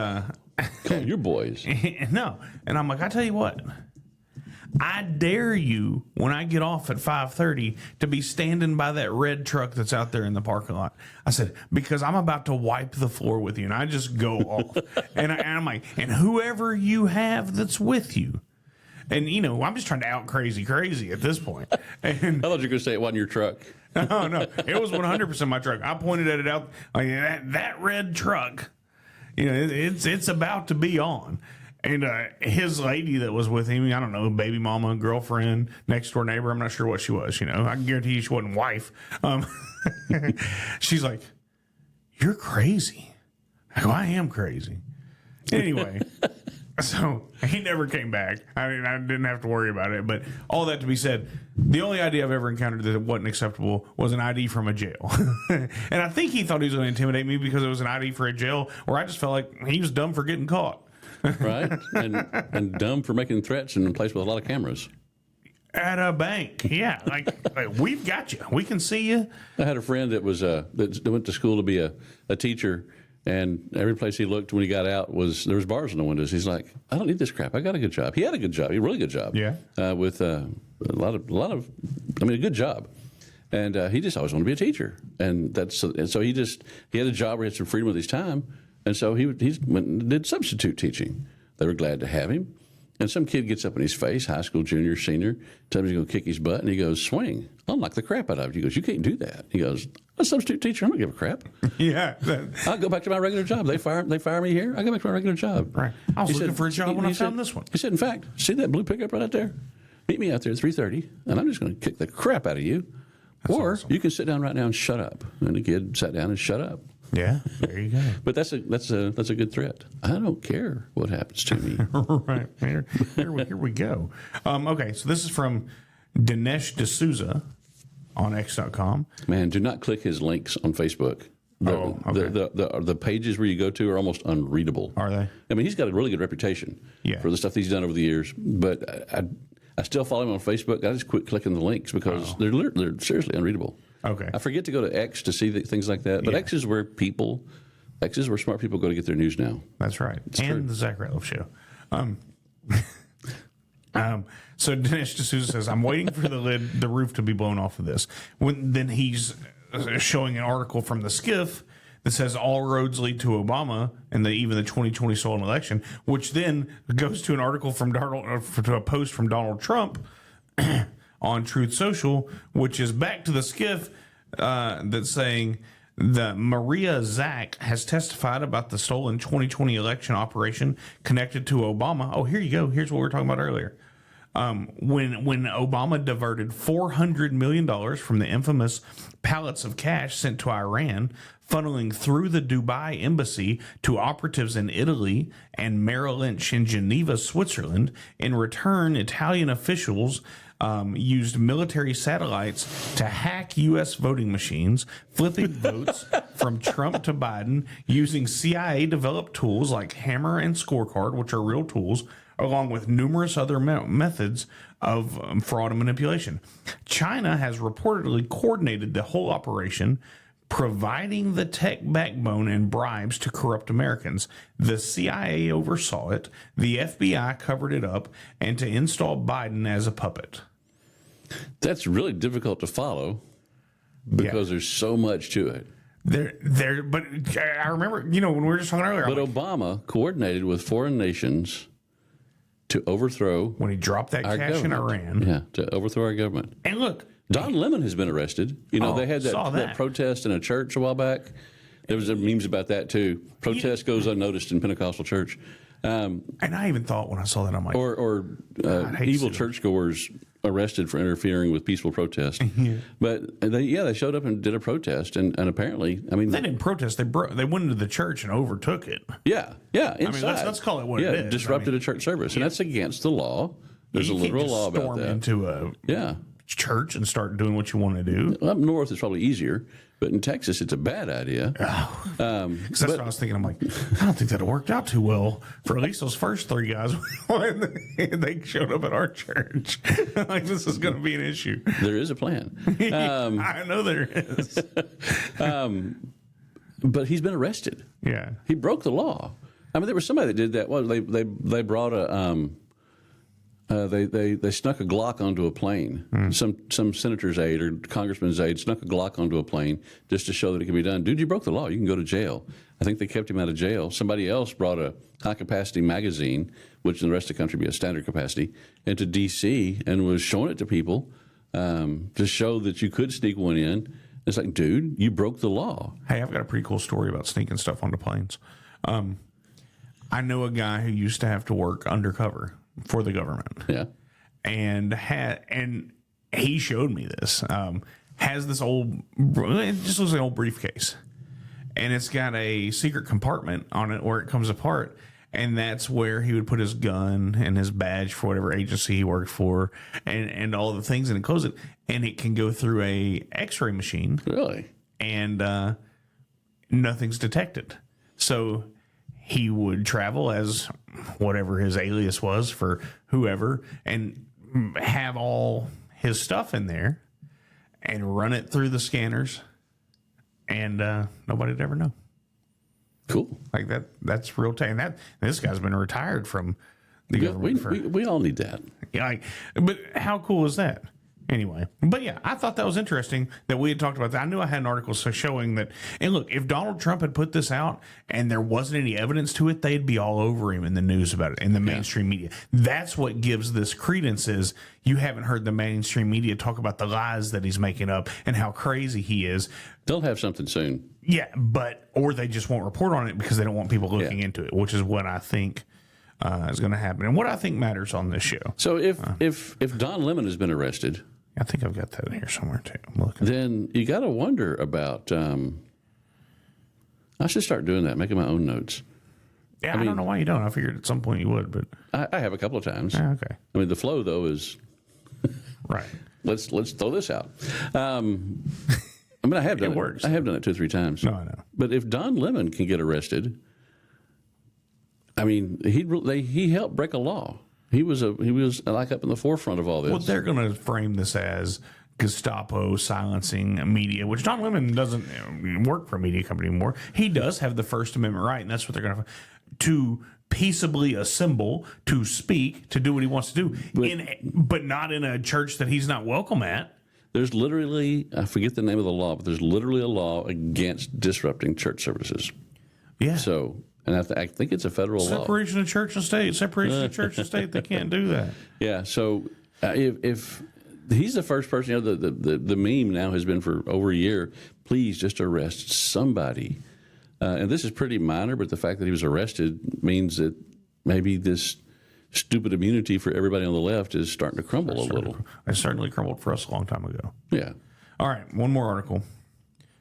Call your boys. no. And I'm like, I tell you what. I dare you when I get off at 5:30 to be standing by that red truck that's out there in the parking lot. I said, because I'm about to wipe the floor with you. And I just go off. And I'm like, and whoever you have that's with you. And, I'm just trying to out crazy at this point. And I thought you were going to say it wasn't your truck. no, it was 100% my truck. I pointed at it out like that red truck. It's about to be on. And his lady that was with him, I don't know, baby mama, girlfriend, next door neighbor, I'm not sure what she was. I can guarantee you she wasn't wife. She's like, you're crazy. I go, I am crazy. Anyway. So he never came back. I mean, I didn't have to worry about it. But all that to be said, the only ID I've ever encountered that wasn't acceptable was an ID from a jail. And I think he thought he was going to intimidate me because it was an ID for a jail, where I just felt like he was dumb for getting caught. Right? And dumb for making threats in a place with a lot of cameras. At a bank. Yeah. Like we've got you. We can see you. I had a friend that went to school to be a teacher. And every place he looked when he got out there was bars in the windows. He's like, I don't need this crap. I got a good job. He had a good job. He had a really good job. Yeah. With a good job. And he just always wanted to be a teacher. And so he had a job where he had some freedom with his time. And so he went and did substitute teaching. They were glad to have him. And some kid gets up in his face, high school, junior, senior, tells him he's going to kick his butt, and he goes, swing. I'll knock the crap out of you. He goes, you can't do that. He goes, I'm a substitute teacher. I don't give a crap. Yeah. I'll go back to my regular job. They fire me here. I go back to my regular job. Right. I was looking for a job when I found this one. He said, in fact, see that blue pickup right out there? Meet me out there at 3:30, and I'm just going to kick the crap out of you. That's awesome. You can sit down right now and shut up. And the kid sat down and shut up. Yeah, there you go. But that's a good threat. I don't care what happens to me. Right. Here we go. Okay, so this is from Dinesh D'Souza on X.com. Man, do not click his links on Facebook. The pages where you go to are almost unreadable. Are they? I mean, he's got a really good reputation for the stuff that he's done over the years. But I still follow him on Facebook. I just quit clicking the links because they're seriously unreadable. Okay. I forget to go to X to see things like that. But X is where smart people go to get their news now. That's right. And the Zach Ratliff Show. So Dinesh D'Souza says, I'm waiting for the roof to be blown off of this. Then he's showing an article from the Skiff that says all roads lead to Obama and even the 2020 stolen election, which then goes to an article from to a post from Donald Trump on Truth Social, which is back to the skiff that's saying the Maria Zack has testified about the stolen 2020 election operation connected to Obama. Oh, here you go. Here's what we were talking about earlier. When Obama diverted $400 million from the infamous pallets of cash sent to Iran, funneling through the Dubai embassy to operatives in Italy and Merrill Lynch in Geneva, Switzerland. In return, Italian officials used military satellites to hack U.S. voting machines, flipping votes from Trump to Biden using CIA-developed tools like Hammer and Scorecard, which are real tools, along with numerous other methods of fraud and manipulation. China has reportedly coordinated the whole operation, providing the tech backbone and bribes to corrupt Americans. The CIA oversaw it, the FBI covered it up, and to install Biden as a puppet. That's really difficult to follow because there's so much to it. But I remember, when we were just talking earlier. But Obama coordinated with foreign nations to overthrow when he dropped that our cash government. in Iran. Yeah, to overthrow our government. And look, Don Lemon has been arrested. They had that protest in a church a while back. There was memes about that too. Protest goes unnoticed in Pentecostal church. And I even thought when I saw that, I'm like, evil churchgoers arrested for interfering with peaceful protest. But they showed up and did a protest, and apparently, they didn't protest. They went into the church and overtook it. Yeah, inside. Let's call it what it is. Disrupted a church service, and that's against the law. There's a literal law about storm that. Into a church and start doing what you want to do. Up north, it's probably easier, but in Texas, it's a bad idea. Because that's what I was thinking. I'm like, I don't think that worked out too well for at least those first three guys when they showed up at our church. Like, this is going to be an issue. There is a plan. I know there is. But he's been arrested. Yeah, he broke the law. I mean, there was somebody that did that. Well, they brought a. They snuck a Glock onto a plane. Some senator's aide or congressman's aide snuck a Glock onto a plane just to show that it can be done. Dude, you broke the law. You can go to jail. I think they kept him out of jail. Somebody else brought a high-capacity magazine, which in the rest of the country would be a standard capacity, into D.C. and was showing it to people to show that you could sneak one in. It's like, dude, you broke the law. Hey, I've got a pretty cool story about sneaking stuff onto planes. I know a guy who used to have to work undercover for the government. Yeah. And he showed me this. Has this it just looks like an old briefcase. And it's got a secret compartment on it where it comes apart. And that's where he would put his gun and his badge for whatever agency he worked for and all the things, and close it. And it can go through a x-ray machine. Really? And nothing's detected. So he would travel as whatever his alias was for whoever and have all his stuff in there and run it through the scanners, and nobody'd ever know. Cool. Like that's real time. This guy's been retired from the government. We all need that. Yeah, but how cool is that? Anyway, but yeah, I thought that was interesting that we had talked about that. I knew I had an article showing that. And look, if Donald Trump had put this out and there wasn't any evidence to it, they'd be all over him in the news about it, in the mainstream media. That's what gives this credence, is you haven't heard the mainstream media talk about the lies that he's making up and how crazy he is. They'll have something soon. Yeah, or they just won't report on it because they don't want people looking into it, which is what I think is going to happen and what I think matters on this show. So if Don Lemon has been arrested, I think I've got that in here somewhere too. I'm looking. Then you got to wonder about. I should start doing that, making my own notes. Yeah, I don't know why you don't. I figured at some point you would, but I have a couple of times. Yeah, okay. I mean, the flow though is right. Let's throw this out. I mean, I have done it. Works. I have done it 2 or 3 times. No, I know. But if Don Lemon can get arrested, I mean, he helped break a law. He was like up in the forefront of all this. Well, they're going to frame this as Gestapo silencing media, which Don Lemon doesn't work for a media company anymore. He does have the First Amendment right, and that's what they're going to peaceably assemble, to speak, to do what he wants to do, but not in a church that he's not welcome at. There's literally, I forget the name of the law, but there's literally a law against disrupting church services. Yeah. So. And I think it's a federal law. Separation of church and state. Separation of church and state. They can't do that. Yeah. So if he's the first person. You know, the meme now has been for over a year. Please just arrest somebody. And this is pretty minor, but the fact that he was arrested means that maybe this stupid immunity for everybody on the left is starting to crumble a little. It certainly crumbled for us a long time ago. Yeah. All right, one more article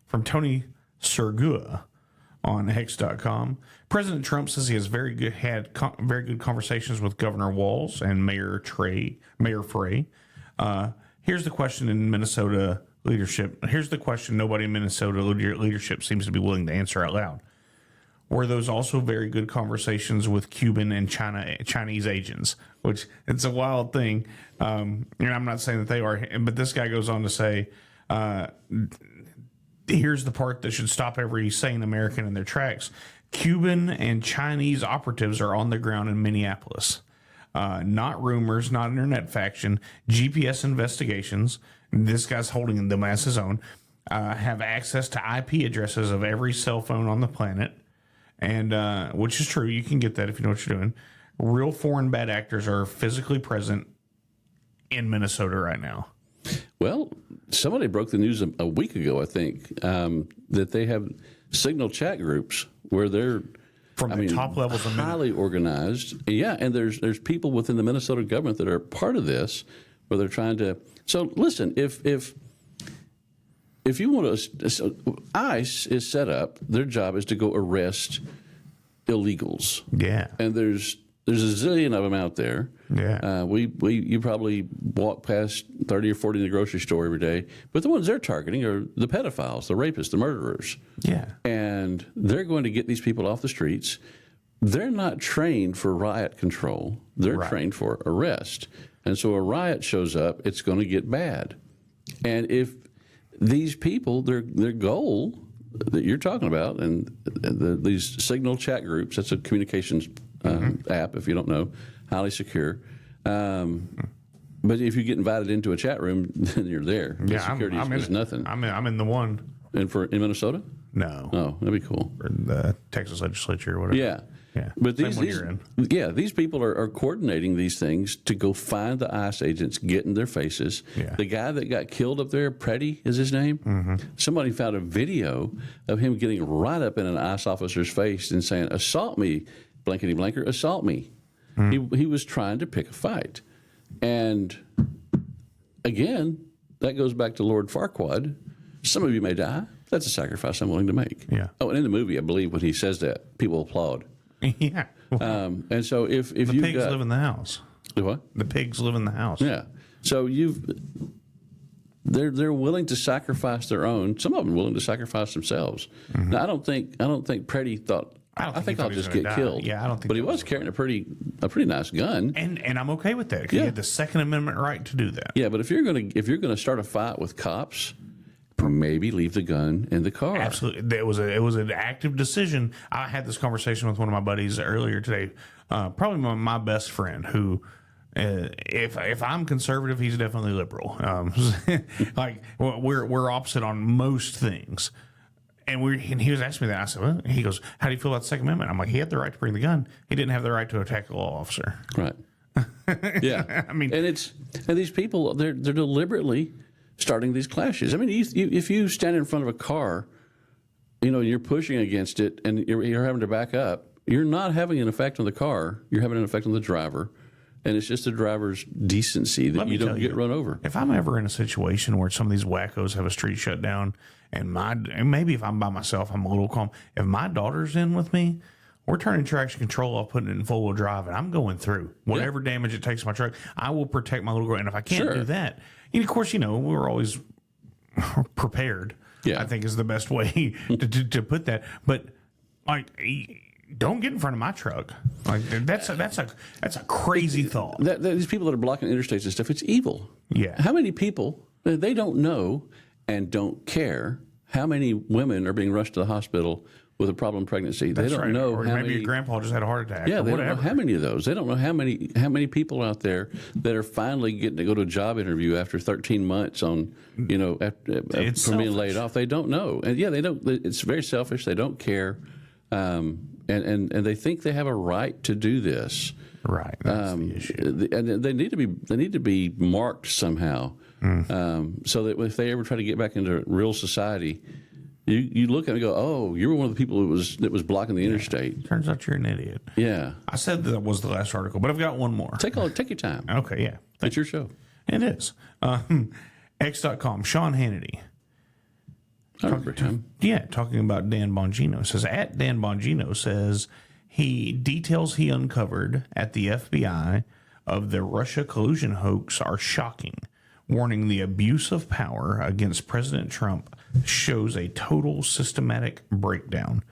from Tony Sergua on Hex.com. President Trump says he has very good conversations with Governor Walz and Mayor Frey. Here's the question in Minnesota leadership. Here's the question nobody in Minnesota leadership seems to be willing to answer out loud. Were those also very good conversations with Cuban and Chinese agents? Which it's a wild thing. And I'm not saying that they are, but this guy goes on to say, here's the part that should stop every sane American in their tracks. Cuban and Chinese operatives are on the ground in Minneapolis. Not rumors, not internet faction, GPS investigations. This guy's holding them as his own. Have access to IP addresses of every cell phone on the planet. And which is true. You can get that if you know what you're doing. Real foreign bad actors are physically present in Minnesota right now. Well, somebody broke the news a week ago, I think, that they have signal chat groups where they're From the top levels of highly organized. Yeah, and there's people within the Minnesota government that are part of this where they're trying to. So listen, if you want to, ICE is set up. Their job is to go arrest illegals. Yeah, and there's a zillion of them out there. Yeah, you probably walk past 30 or 40 in the grocery store every day, but the ones they're targeting are the pedophiles, the rapists, the murderers. Yeah, and they're going to get these people off the streets. They're not trained for riot control. They're trained for arrest. And so a riot shows up, it's going to get bad. And if these people, their goal that you're talking about, and these signal chat groups, that's a communications app, if you don't know, highly secure. But if you get invited into a chat room, then you're there. The security is nothing. I'm in the one. In Minnesota? No. Oh, that'd be cool. Or in the Texas legislature or whatever. Yeah. Yeah. But these people are coordinating these things to go find the ICE agents, get in their faces. Yeah. The guy that got killed up there, Preddy is his name. Mm-hmm. Somebody found a video of him getting right up in an ICE officer's face and saying, "Assault me, blankety blanker, assault me." He was trying to pick a fight. And again, that goes back to Lord Farquaad. Some of you may die. That's a sacrifice I'm willing to make. Yeah. Oh, and in the movie, I believe when he says that, people applaud. Yeah. Well, and so if the you pigs live in the house. What? The pigs live in the house. Yeah. So they're willing to sacrifice their own. Some of them are willing to sacrifice themselves. Mm-hmm. Now I don't think Preddy thought. I think I'll just get killed. Yeah, I don't think. But he was carrying a pretty nice gun. And I'm okay with that because he had the Second Amendment right to do that. Yeah, but if you're gonna start a fight with cops, maybe leave the gun in the car. Absolutely, it was an active decision. I had this conversation with one of my buddies earlier today. Probably my best friend who. If I'm conservative, he's definitely liberal. Like we're opposite on most things. And he was asking me that. I said, well, he goes, how do you feel about the Second Amendment? I'm like, he had the right to bring the gun. He didn't have the right to attack a law officer. Right. Yeah. I mean, and these people, they're deliberately starting these clashes. I mean, if you stand in front of a car, you're pushing against it and you're having to back up, you're not having an effect on the car. You're having an effect on the driver. And it's just the driver's decency that you don't get run over. If I'm ever in a situation where some of these wackos have a street shut down, and maybe if I'm by myself, I'm a little calm. If my daughter's in with me, we're turning traction control off, putting it in four-wheel drive, and I'm going through whatever damage it takes to my truck. I will protect my little girl. And if I can't do that, and of course, we're always prepared. Yeah. I think is the best way to put that. But like. Don't get in front of my truck. Like that's a crazy thought. These people that are blocking interstates and stuff, it's evil. Yeah. How many people they don't know and don't care how many women are being rushed to the hospital with a problem pregnancy? They don't know or how maybe many. Your grandpa just had a heart attack. Yeah, or they whatever. don't know how many of those. They don't know how many people out there that are finally getting to go to a job interview after 13 months on from being laid off. They don't know, and they don't. It's very selfish. They don't care. And they think they have a right to do this. Right, that's the issue. And they need to be marked somehow. So that if they ever try to get back into real society, you look at it and go, oh, you were one of the people that was blocking the interstate. Turns out you're an idiot. Yeah. I said that was the last article, but I've got one more. Take your time. Okay, yeah. It's your show. It is. X.com, Sean Hannity. I remember him. Yeah, talking about Dan Bongino. It says, at Dan Bongino says details he uncovered at the FBI of the Russia collusion hoax are shocking, warning the abuse of power against President Trump shows a total systematic breakdown.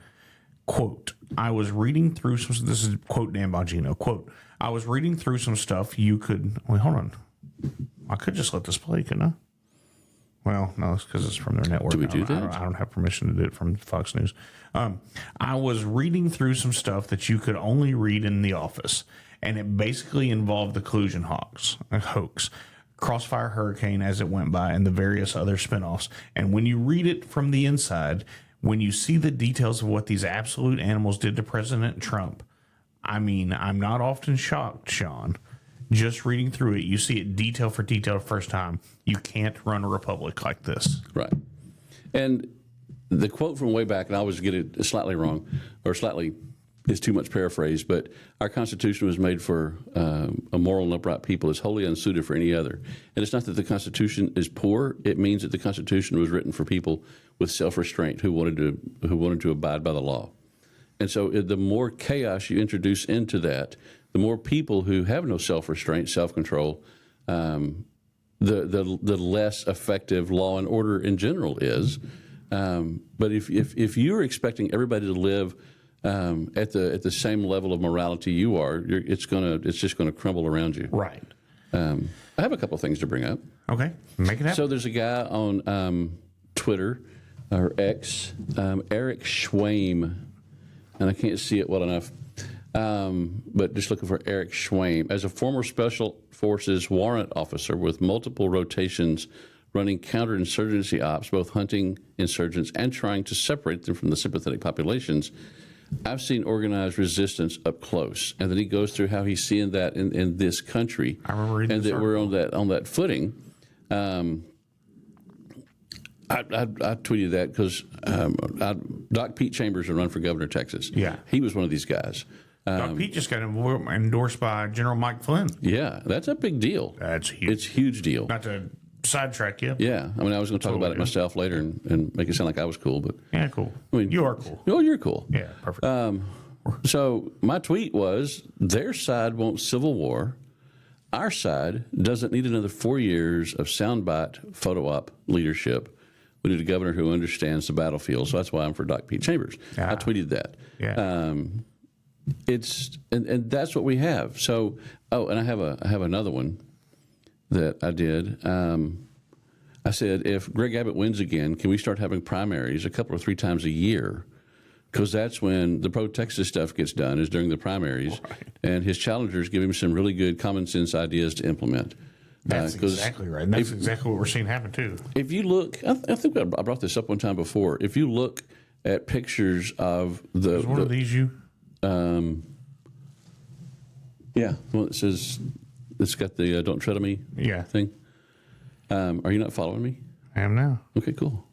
Quote, I was reading through some, this is quote Dan Bongino, quote, I was reading through some stuff you could, wait, hold on. I could just let this play, couldn't I? Well, no, it's because it's from their network. Do we do that? I don't have permission to do it from Fox News. I was reading through some stuff that you could only read in the office, and it basically involved the collusion hoax, Crossfire Hurricane as it went by, and the various other spinoffs. And when you read it from the inside, when you see the details of what these absolute animals did to President Trump, I mean, I'm not often shocked, Sean. Just reading through it, you see it detail for detail the first time. You can't run a republic like this. Right. And the quote from way back, and I always get it slightly wrong, or slightly is too much paraphrase, but our Constitution was made for a moral and upright people. It's wholly unsuited for any other. And it's not that the Constitution is poor. It means that the Constitution was written for people with self-restraint who wanted to abide by the law. And so the more chaos you introduce into that, the more people who have no self-restraint, self-control, the less effective law and order in general is. But if you're expecting everybody to live at the same level of morality you are, it's just gonna crumble around you. Right. I have a couple of things to bring up. Okay, make it happen. So there's a guy on Twitter or X, Eric Schwame, and I can't see it well enough, but just looking for Eric Schwame. As a former Special Forces warrant officer with multiple rotations running counterinsurgency ops, both hunting insurgents and trying to separate them from the sympathetic populations, I've seen organized resistance up close. And then he goes through how he's seeing that in this country. I remember reading and that we're on that footing. I tweeted that because Doc Pete Chambers would run for governor of Texas. Yeah. He was one of these guys. Doc Pete just got endorsed by General Mike Flynn. Yeah, that's a big deal. That's huge. It's a huge deal. Not to sidetrack you. Yeah, I mean, I was going to talk about it myself later and make it sound like I was cool, but Yeah, cool. I mean, you are cool. Oh, you're cool. Yeah, perfect. So my tweet was, their side wants civil war. Our side doesn't need another 4 years of soundbite photo op leadership. We need a governor who understands the battlefield. So that's why I'm for Doc Pete Chambers. I tweeted that. Yeah. It's and that's what we have. So and I have another one that I did. I said, if Greg Abbott wins again, can we start having primaries a couple or 3 times a year? Because that's when the pro-Texas stuff gets done, is during the primaries. Right. And his challengers give him some really good common sense ideas to implement. That's exactly right. And that's exactly what we're seeing happen, too. If you look, I think I brought this up one time before. If you look at pictures of the... Is one of these you? Yeah, well, it says, it's got the don't tread on me thing. Are you not following me? I am now. Okay, cool.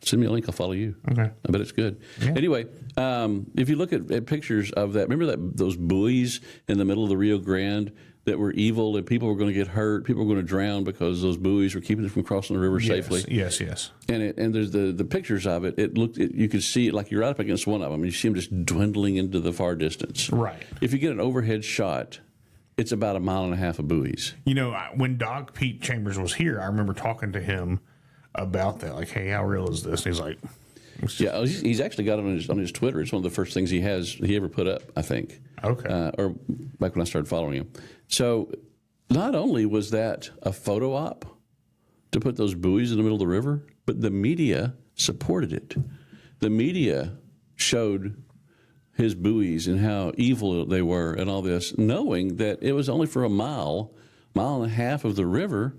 Send me a link. I'll follow you. Okay. I bet it's good. Yeah. Anyway, if you look at pictures of that, remember those buoys in the middle of the Rio Grande that were evil and people were going to get hurt, people were going to drown because those buoys were keeping them from crossing the river safely. Yes. And there's the pictures of it. You could see it like you're right up against one of them. And you see them just dwindling into the far distance. Right. If you get an overhead shot, it's about 1.5 miles of buoys. You know, when Doc Pete Chambers was here, I remember talking to him about that. Like, hey, how real is this? And he's like... Yeah, he's actually got it on his Twitter. It's one of the first things he ever put up, I think. Okay. Or back when I started following him. So not only was that a photo op to put those buoys in the middle of the river, but the media supported it. The media showed his buoys and how evil they were and all this, knowing that it was only for 1.5 miles of the river.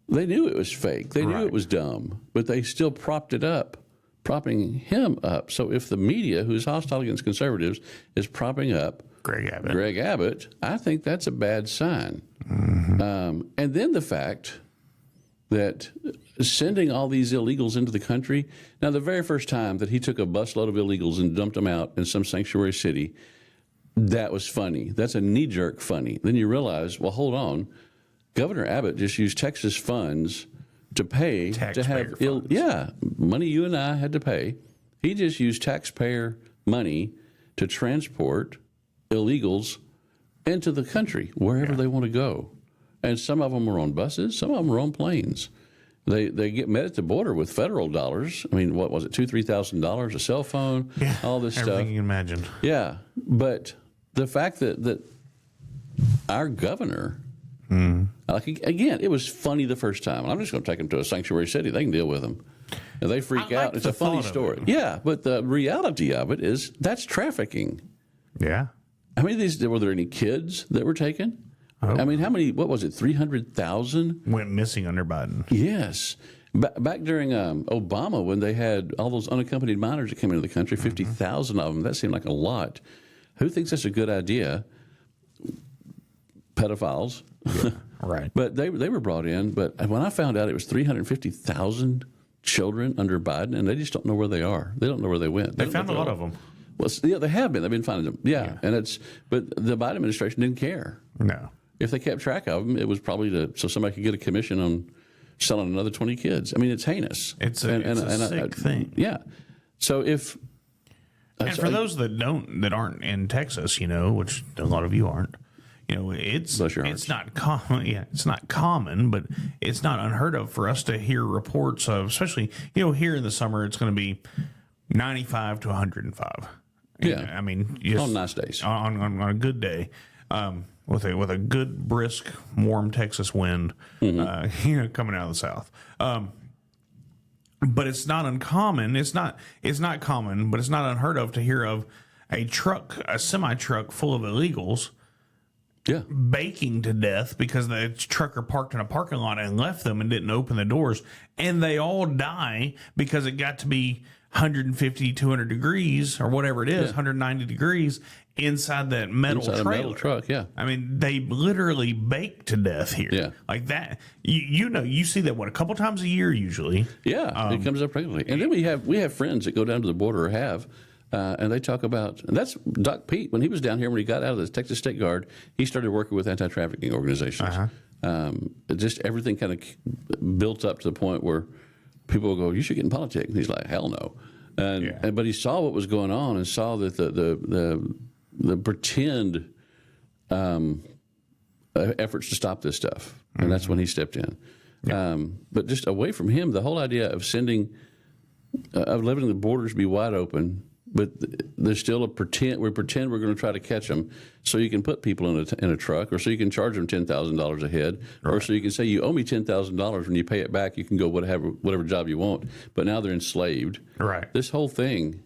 They knew it was fake. They knew it was dumb, but they still propping him up. So if the media, who's hostile against conservatives, is propping up Greg Abbott, I think that's a bad sign. Mm-hmm. And then the fact that sending all these illegals into the country. Now, the very first time that he took a busload of illegals and dumped them out in some sanctuary city, that was funny. That's a knee-jerk funny. Then you realize, well, hold on. Governor Abbott just used Texas funds to pay to have money you and I had to pay. He just used taxpayer money to transport illegals into the country wherever they want to go. And some of them were on buses, some of them were on planes. They get met at the border with federal dollars. I mean, what was it, $2,000-$3,000, a cell phone, all this stuff. Everything you can imagine. Yeah, but the fact that our governor, like again, it was funny the first time. I'm just going to take them to a sanctuary city. They can deal with them. And they freak out. It's a funny story. Yeah, but the reality of it is that's trafficking. Yeah. I mean, were there any kids that were taken? Oh. I mean, how many, what was it, 300,000? Went missing under Biden. Yes. Back during Obama, when they had all those unaccompanied minors that came into the country, 50,000 of them, that seemed like a lot. Who thinks that's a good idea? Pedophiles. Yeah, right. But they were brought in. But when I found out it was 350,000 children under Biden, and they just don't know where they are. They don't know where they went. They found a lot of them. Well, yeah, they have been. They've been finding them. Yeah. But the Biden administration didn't care. No. If they kept track of them, it was probably so somebody could get a commission on selling another 20 kids. I mean, it's heinous. It's a sick thing. Yeah. So and for those that aren't in Texas, which a lot of you aren't, it's not common. Yeah, it's not common, but it's not unheard of for us to hear reports of, especially here in the summer, it's going to be 95 to 105. Yeah, I mean, on nice days, on a good day, with a good brisk warm Texas wind, coming out of the south. But it's not uncommon. It's not common, but it's not unheard of to hear of a semi truck full of illegals. Yeah, baking to death because the trucker parked in a parking lot and left them and didn't open the doors, and they all die because it got to be 150, 200 degrees or whatever it is, 190 degrees inside that metal trailer. A metal truck, yeah. I mean, they literally bake to death here. Yeah. Like that. You see that, a couple times a year usually. Yeah, it comes up regularly. And then we have friends that go down to the border or have, and they talk about, and that's Doc Pete, when he was down here, when he got out of the Texas State Guard, he started working with anti-trafficking organizations. Just everything kind of built up to the point where people will go, you should get in politics. And he's like, hell no. But he saw what was going on and saw that the pretend efforts to stop this stuff. And that's when he stepped in. Yeah. But just away from him, the whole idea of of letting the borders be wide open, but there's still we pretend we're going to try to catch them, so you can put people in a truck, or so you can charge them $10,000 a head, right. Or so you can say you owe me $10,000. When you pay it back, you can go whatever job you want. But now they're enslaved. Right. This whole thing,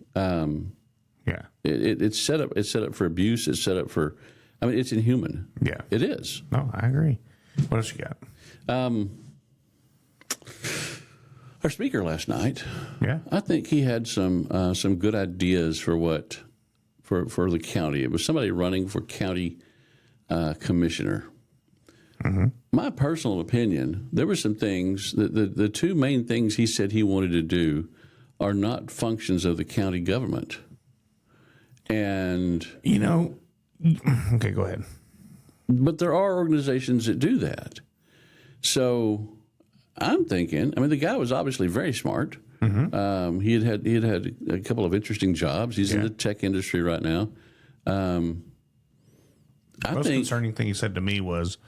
it's set up. It's set up for abuse. It's set up for. I mean, it's inhuman. Yeah, it is. No, I agree. What else you got? Our speaker last night, yeah, I think he had some good ideas for the county. It was somebody running for county commissioner. Mm-hmm. My personal opinion, there were some things. The two main things he said he wanted to do are not functions of the county government. And okay, go ahead. But there are organizations that do that. So I'm thinking, I mean, the guy was obviously very smart. Mm-hmm. He had a couple of interesting jobs. He's in the tech industry right now. The most concerning thing he said to me was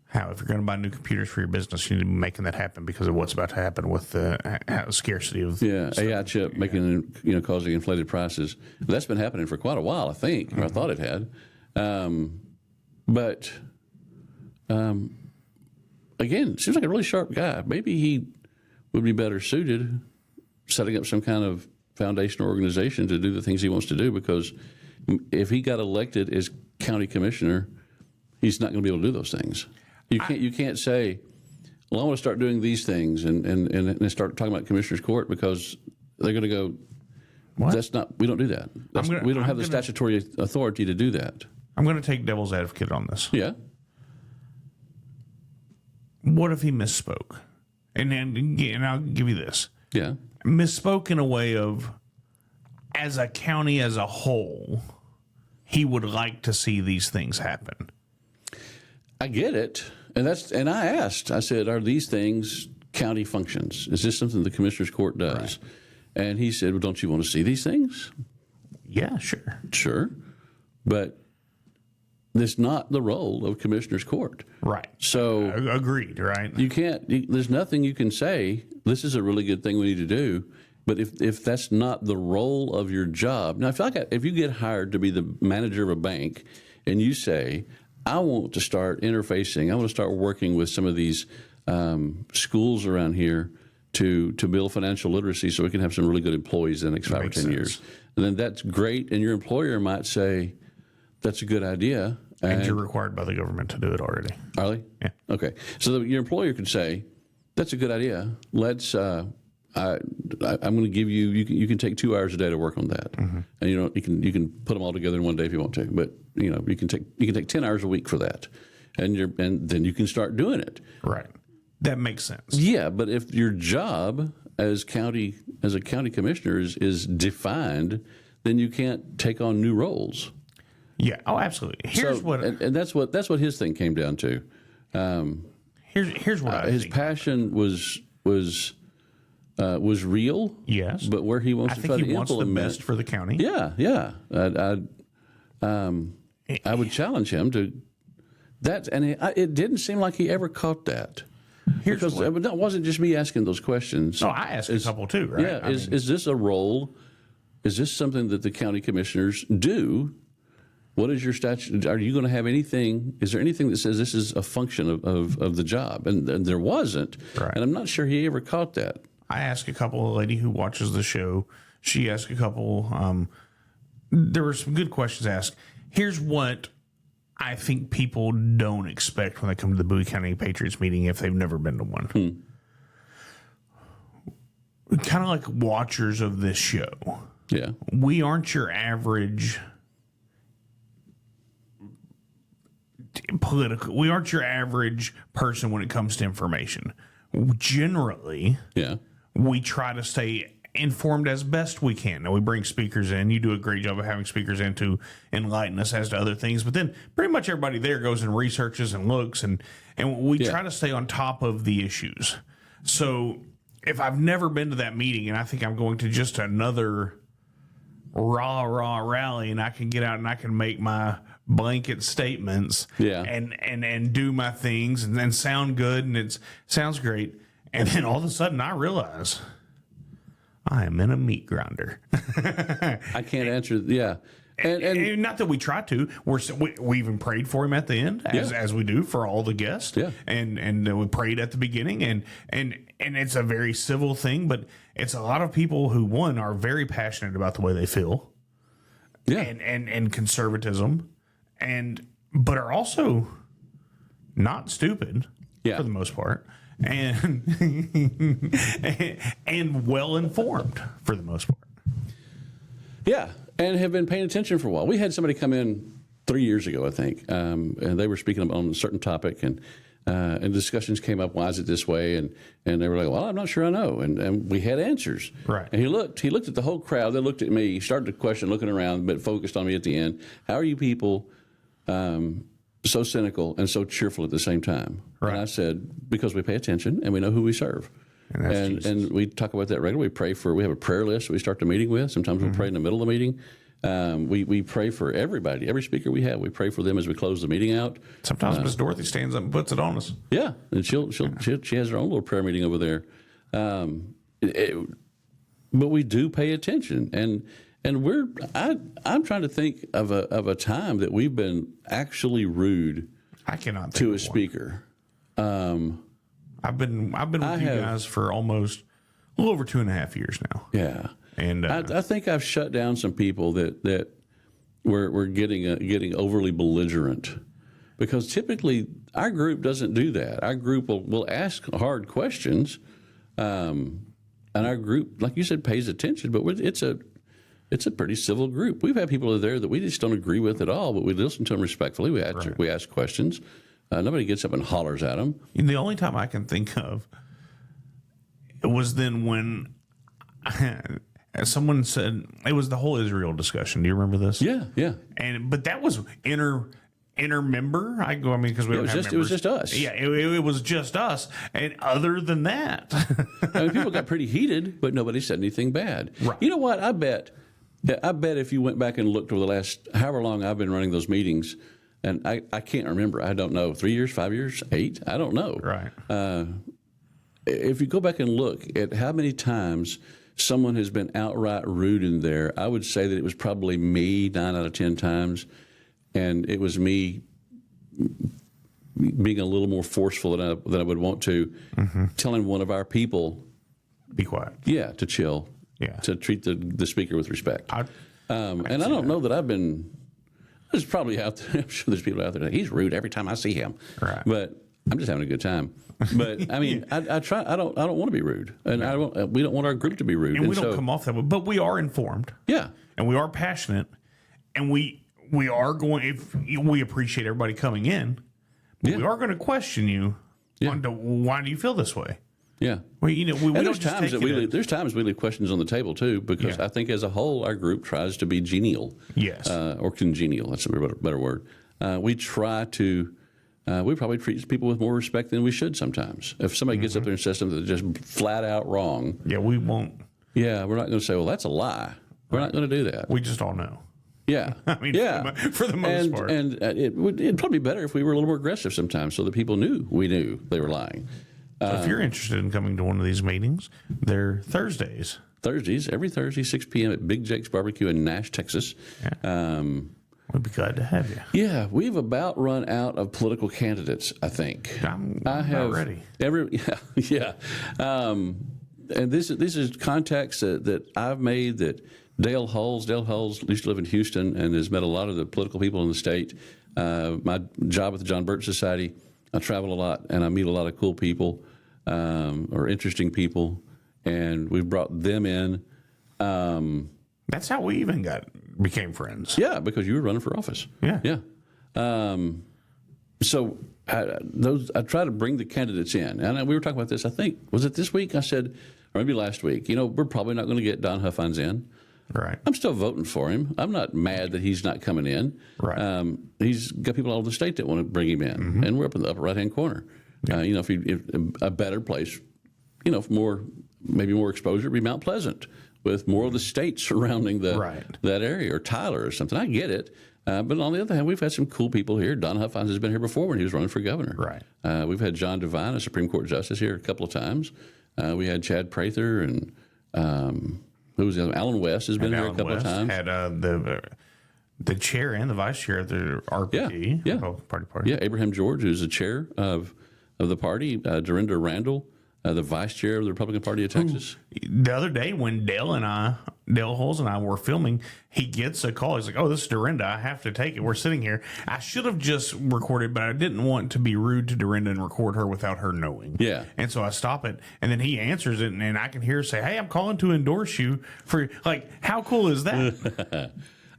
how if you're going to buy new computers for your business, you need to be making that happen because of what's about to happen with the scarcity of AI chip causing inflated prices. That's been happening for quite a while, I think, or I thought it had. But again, seems like a really sharp guy. Maybe he would be better suited setting up some kind of foundation organization to do the things he wants to do, because if he got elected as county commissioner, he's not going to be able to do those things. You can't say, well, I want to start doing these things and start talking about commissioner's court, because they're going to go, what? We don't do that. We don't have the statutory authority to do that. I'm going to take devil's advocate on this. Yeah. What if he misspoke? and I'll give you this. Yeah. Misspoke in a way of, as a county as a whole, he would like to see these things happen. I get it. And I asked, I said, are these things county functions? Is this something the Commissioner's Court does? Right. And he said, well, don't you want to see these things? Yeah, sure. Sure. But it's not the role of Commissioner's Court. Right. So agreed, right? You can't, there's nothing you can say, this is a really good thing we need to do. But if that's not the role of your job, now I feel like if you get hired to be the manager of a bank and you say, I want to start interfacing, I want to start working with some of these schools around here to build financial literacy so we can have some really good employees in the next 5 or 10 years. And then that's great. And your employer might say, that's a good idea. And you're required by the government to do it already. Are they? Yeah. Okay. So your employer could say, that's a good idea. Let's, I'm going to give you, you can take 2 hours a day to work on that. Mm-hmm. And you can put them all together in one day if you want to, but you can take 10 hours a week for that. And then you can start doing it. Right. That makes sense. Yeah, but if your job as a county commissioner is defined, then you can't take on new roles. Yeah. Oh, absolutely. Here's and that's what his thing came down to. Here's what his passion was real. Yes, but where he wants to try to implement, wants the best for the county. Yeah. I would challenge him to that, and it didn't seem like he ever caught that. Because it wasn't just me asking those questions. No, I asked a couple too, right? Yeah. Is this a role? Is this something that the county commissioners do? What is your statute? Are you going to have anything? Is there anything that says this is a function of the job? And there wasn't. Right. And I'm not sure he ever caught that. I asked a couple, a lady who watches the show. She asked a couple. There were some good questions asked. Here's what I think people don't expect when they come to the Bowie County Patriots meeting if they've never been to one. Kind of like watchers of this show. Yeah. We aren't your average political. We aren't your average person when it comes to information. Generally, we try to stay informed as best we can. Now, we bring speakers in. You do a great job of having speakers in to enlighten us as to other things. But then pretty much everybody there goes and researches and looks, and we try to stay on top of the issues. So if I've never been to that meeting and I think I'm going to just another rah rally and I can get out and I can make my blanket statements and do my things and then sound good and it sounds great. And then all of a sudden I realize I am in a meat grinder. I can't answer. Yeah. And not that we try to. We even prayed for him at the end, as we do for all the guests. Yeah. And we prayed at the beginning, and it's a very civil thing, but it's a lot of people who are very passionate about the way they feel. Yeah. And conservatism, but are also not stupid for the most part. And well informed for the most part. Yeah. And have been paying attention for a while. We had somebody come in 3 years ago, I think, and they were speaking on a certain topic, and discussions came up. Why is it this way? And they were like, "Well, I'm not sure I know." And we had answers. Right. And he looked at the whole crowd. They looked at me. He started the question, looking around, but focused on me at the end. How are you people so cynical and so cheerful at the same time? Right. And I said, because we pay attention and we know who we serve. And we talk about that regularly. We have a prayer list that we start the meeting with. Sometimes we'll pray in the middle of the meeting. We pray for everybody, every speaker we have. We pray for them as we close the meeting out. Sometimes Miss Dorothy stands up and puts it on us. Yeah, and she has her own little prayer meeting over there. But we do pay attention, and I'm trying to think of a time that we've been actually rude. I cannot think to of a speaker. I've been with you guys for almost a little over 2.5 years now. Yeah, and I think I've shut down some people that were getting overly belligerent, because typically our group doesn't do that. Our group will ask hard questions, and our group, like you said, pays attention. But it's a pretty civil group. We've had people there that we just don't agree with at all, but we listen to them respectfully. We ask questions. Nobody gets up and hollers at them. And the only time I can think of it was then when someone said it was the whole Israel discussion. Do you remember this? Yeah, yeah. But that was inner member. Because we don't have members. It was just us. Yeah, it was just us. And other than that, People got pretty heated, but nobody said anything bad. Right. You know what? I bet if you went back and looked over the last however long I've been running those meetings, and I can't remember. I don't know. 3 years, 5 years, 8? I don't know. Right. If you go back and look at how many times someone has been outright rude in there, I would say that it was probably me 9 out of 10 times, and it was me being a little more forceful than I would want to, telling one of our people, be quiet. yeah, to chill, Yeah. to treat the speaker with respect. I And I don't know that I've been. There's probably out there. I'm sure there's people out there that he's rude every time I see him. Right. But I'm just having a good time. But I mean, I try. I don't want to be rude, and we don't want our group to be rude. And we don't come off that way, but we are informed. Yeah. And we are passionate, and we are going. If we appreciate everybody coming in, but we are going to question you. On why do you feel this way? Yeah. Well, we And don't there's just times take that it there's times we leave questions on the table too, because I think as a whole our group tries to be genial. Yes. Or congenial. That's a better word. We try to. We probably treat people with more respect than we should sometimes. If somebody gets up there and says something that's just flat out wrong, Yeah, we won't. yeah, we're not going to say, well, that's a lie. We're not going to do that. We just all know. Yeah. I mean, yeah. for the most part. And it'd probably be better if we were a little more aggressive sometimes so that people knew they were lying. So if you're interested in coming to one of these meetings, they're Thursdays. Every Thursday, 6 p.m. at Big Jake's Barbecue in Nash, Texas. We'd be glad to have you. Yeah, we've about run out of political candidates, I think. I'm have ready. Yeah. And this is contacts that I've made that Dale Hulls used to live in Houston and has met a lot of the political people in the state. My job at the John Birch Society, I travel a lot and I meet a lot of cool people or interesting people, and we've brought them in. That's how we even became friends. Yeah, because you were running for office. Yeah. Yeah. So I try to bring the candidates in. And we were talking about this, I think, was it this week? I said, or maybe last week, we're probably not going to get Don Huffines in. Right. I'm still voting for him. I'm not mad that he's not coming in. Right. He's got people all over the state that want to bring him in. And we're up in the upper right-hand corner. Yeah. If a better place, maybe more exposure would be Mount Pleasant, with more of the states surrounding that area, or Tyler or something. I get it. But on the other hand, we've had some cool people here. Don Huffines has been here before when he was running for governor. Right. We've had John Devine, a Supreme Court justice, here a couple of times. We had Chad Prather and who was the other? Alan West has been here a couple of times. Had the chair and the vice chair of the RPD. Yeah. Party. Yeah, Abraham George, who's the chair of the party. Dorinda Randall, the vice chair of the Republican Party of Texas. The other day when Dale Hulls and I were filming, he gets a call. He's like, "Oh, this is Dorinda. I have to take it. We're sitting here. I should have just recorded, but I didn't want to be rude to Dorinda and record her without her knowing." Yeah. And so I stop it, and then he answers it, and I can hear her say, "Hey, I'm calling to endorse you for," like, how cool is that?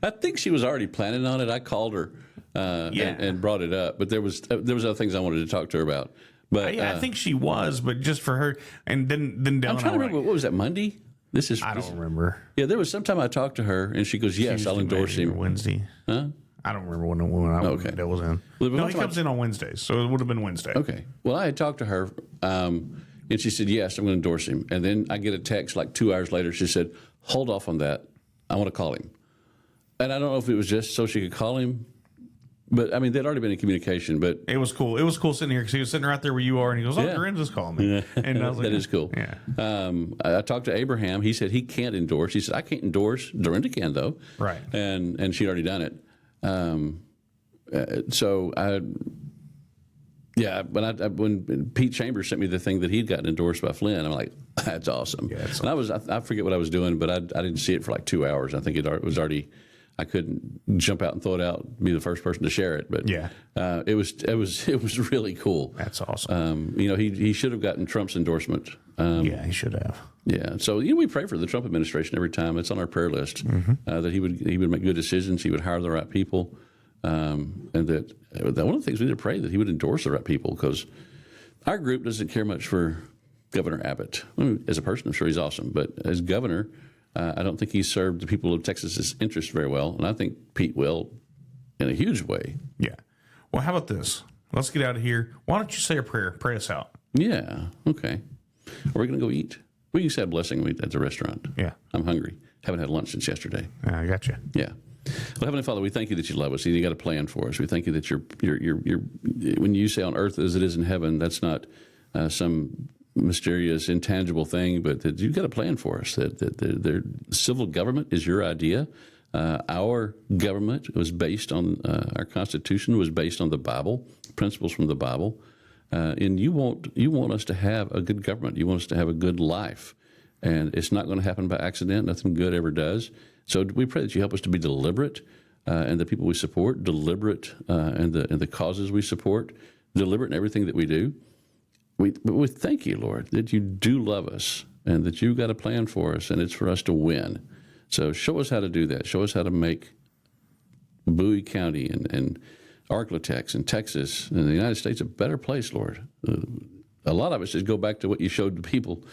I think she was already planning on it. I called her and brought it up, but there was other things I wanted to talk to her about. But I think she was, but just for her. And then Dale I'm trying to remember, what was that, Monday? I don't remember. Yeah, there was some time I talked to her, and she goes, "Yes, I'll endorse him." Wednesday. Huh? I don't remember when Dale was in. Well, no, he comes in on Wednesdays, so it would have been Wednesday. Okay. Well, I had talked to her, and she said, "Yes, I'm going to endorse him." And then I get a text like 2 hours later. She said, "Hold off on that. I want to call him." And I don't know if it was just so she could call him. But, I mean, they'd already been in communication, but... It was cool. It was cool sitting here because he was sitting right there where you are, and he goes, Dorinda's calling me. And I was like, that is cool. Yeah. I talked to Abraham. He said he can't endorse. He said, "I can't endorse. Dorinda can, though." Right. And she'd already done it. So, when Pete Chambers sent me the thing that he'd gotten endorsed by Flynn, I'm like, that's awesome. Yeah, and I forget what I was doing, but I didn't see it for like 2 hours. I think it was already... I couldn't jump out and throw it out, be the first person to share it, but it was really cool. That's awesome. He should have gotten Trump's endorsement. He should have. Yeah, so we pray for the Trump administration every time. It's on our prayer list that he would make good decisions, he would hire the right people, and that one of the things we need to pray that he would endorse the right people, because our group doesn't care much for Governor Abbott. I mean, as a person, I'm sure he's awesome, but as governor, I don't think he served the people of Texas's interest very well, and I think Pete will in a huge way. Yeah. Well, how about this? Let's get out of here. Why don't you say a prayer? Pray us out. Yeah, okay. Are we going to go eat? We can say a blessing at the restaurant. Yeah. I'm hungry. Haven't had lunch since yesterday. I got you. Yeah. Well, Heavenly Father, we thank you that you love us and you got a plan for us. We thank you that you're when you say on earth as it is in heaven, that's not some mysterious, intangible thing, but that you've got a plan for us. That the civil government is your idea. Our government was based on our Constitution was based on the Bible, principles from the Bible, and you want us to have a good government. You want us to have a good life, and it's not going to happen by accident. Nothing good ever does. So we pray that you help us to be deliberate, and the people we support, deliberate, and the causes we support, deliberate in everything that we do. We thank you, Lord, that you do love us and that you've got a plan for us, and it's for us to win. So show us how to do that. Show us how to make Bowie County and Arklatex and Texas and the United States a better place, Lord. A lot of us just go back to what you showed the people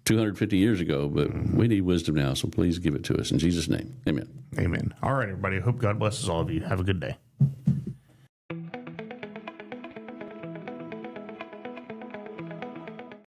250 years ago, but we need wisdom now, so please give it to us. In Jesus' name, amen. Amen. All right, everybody. I hope God blesses all of you. Have a good day.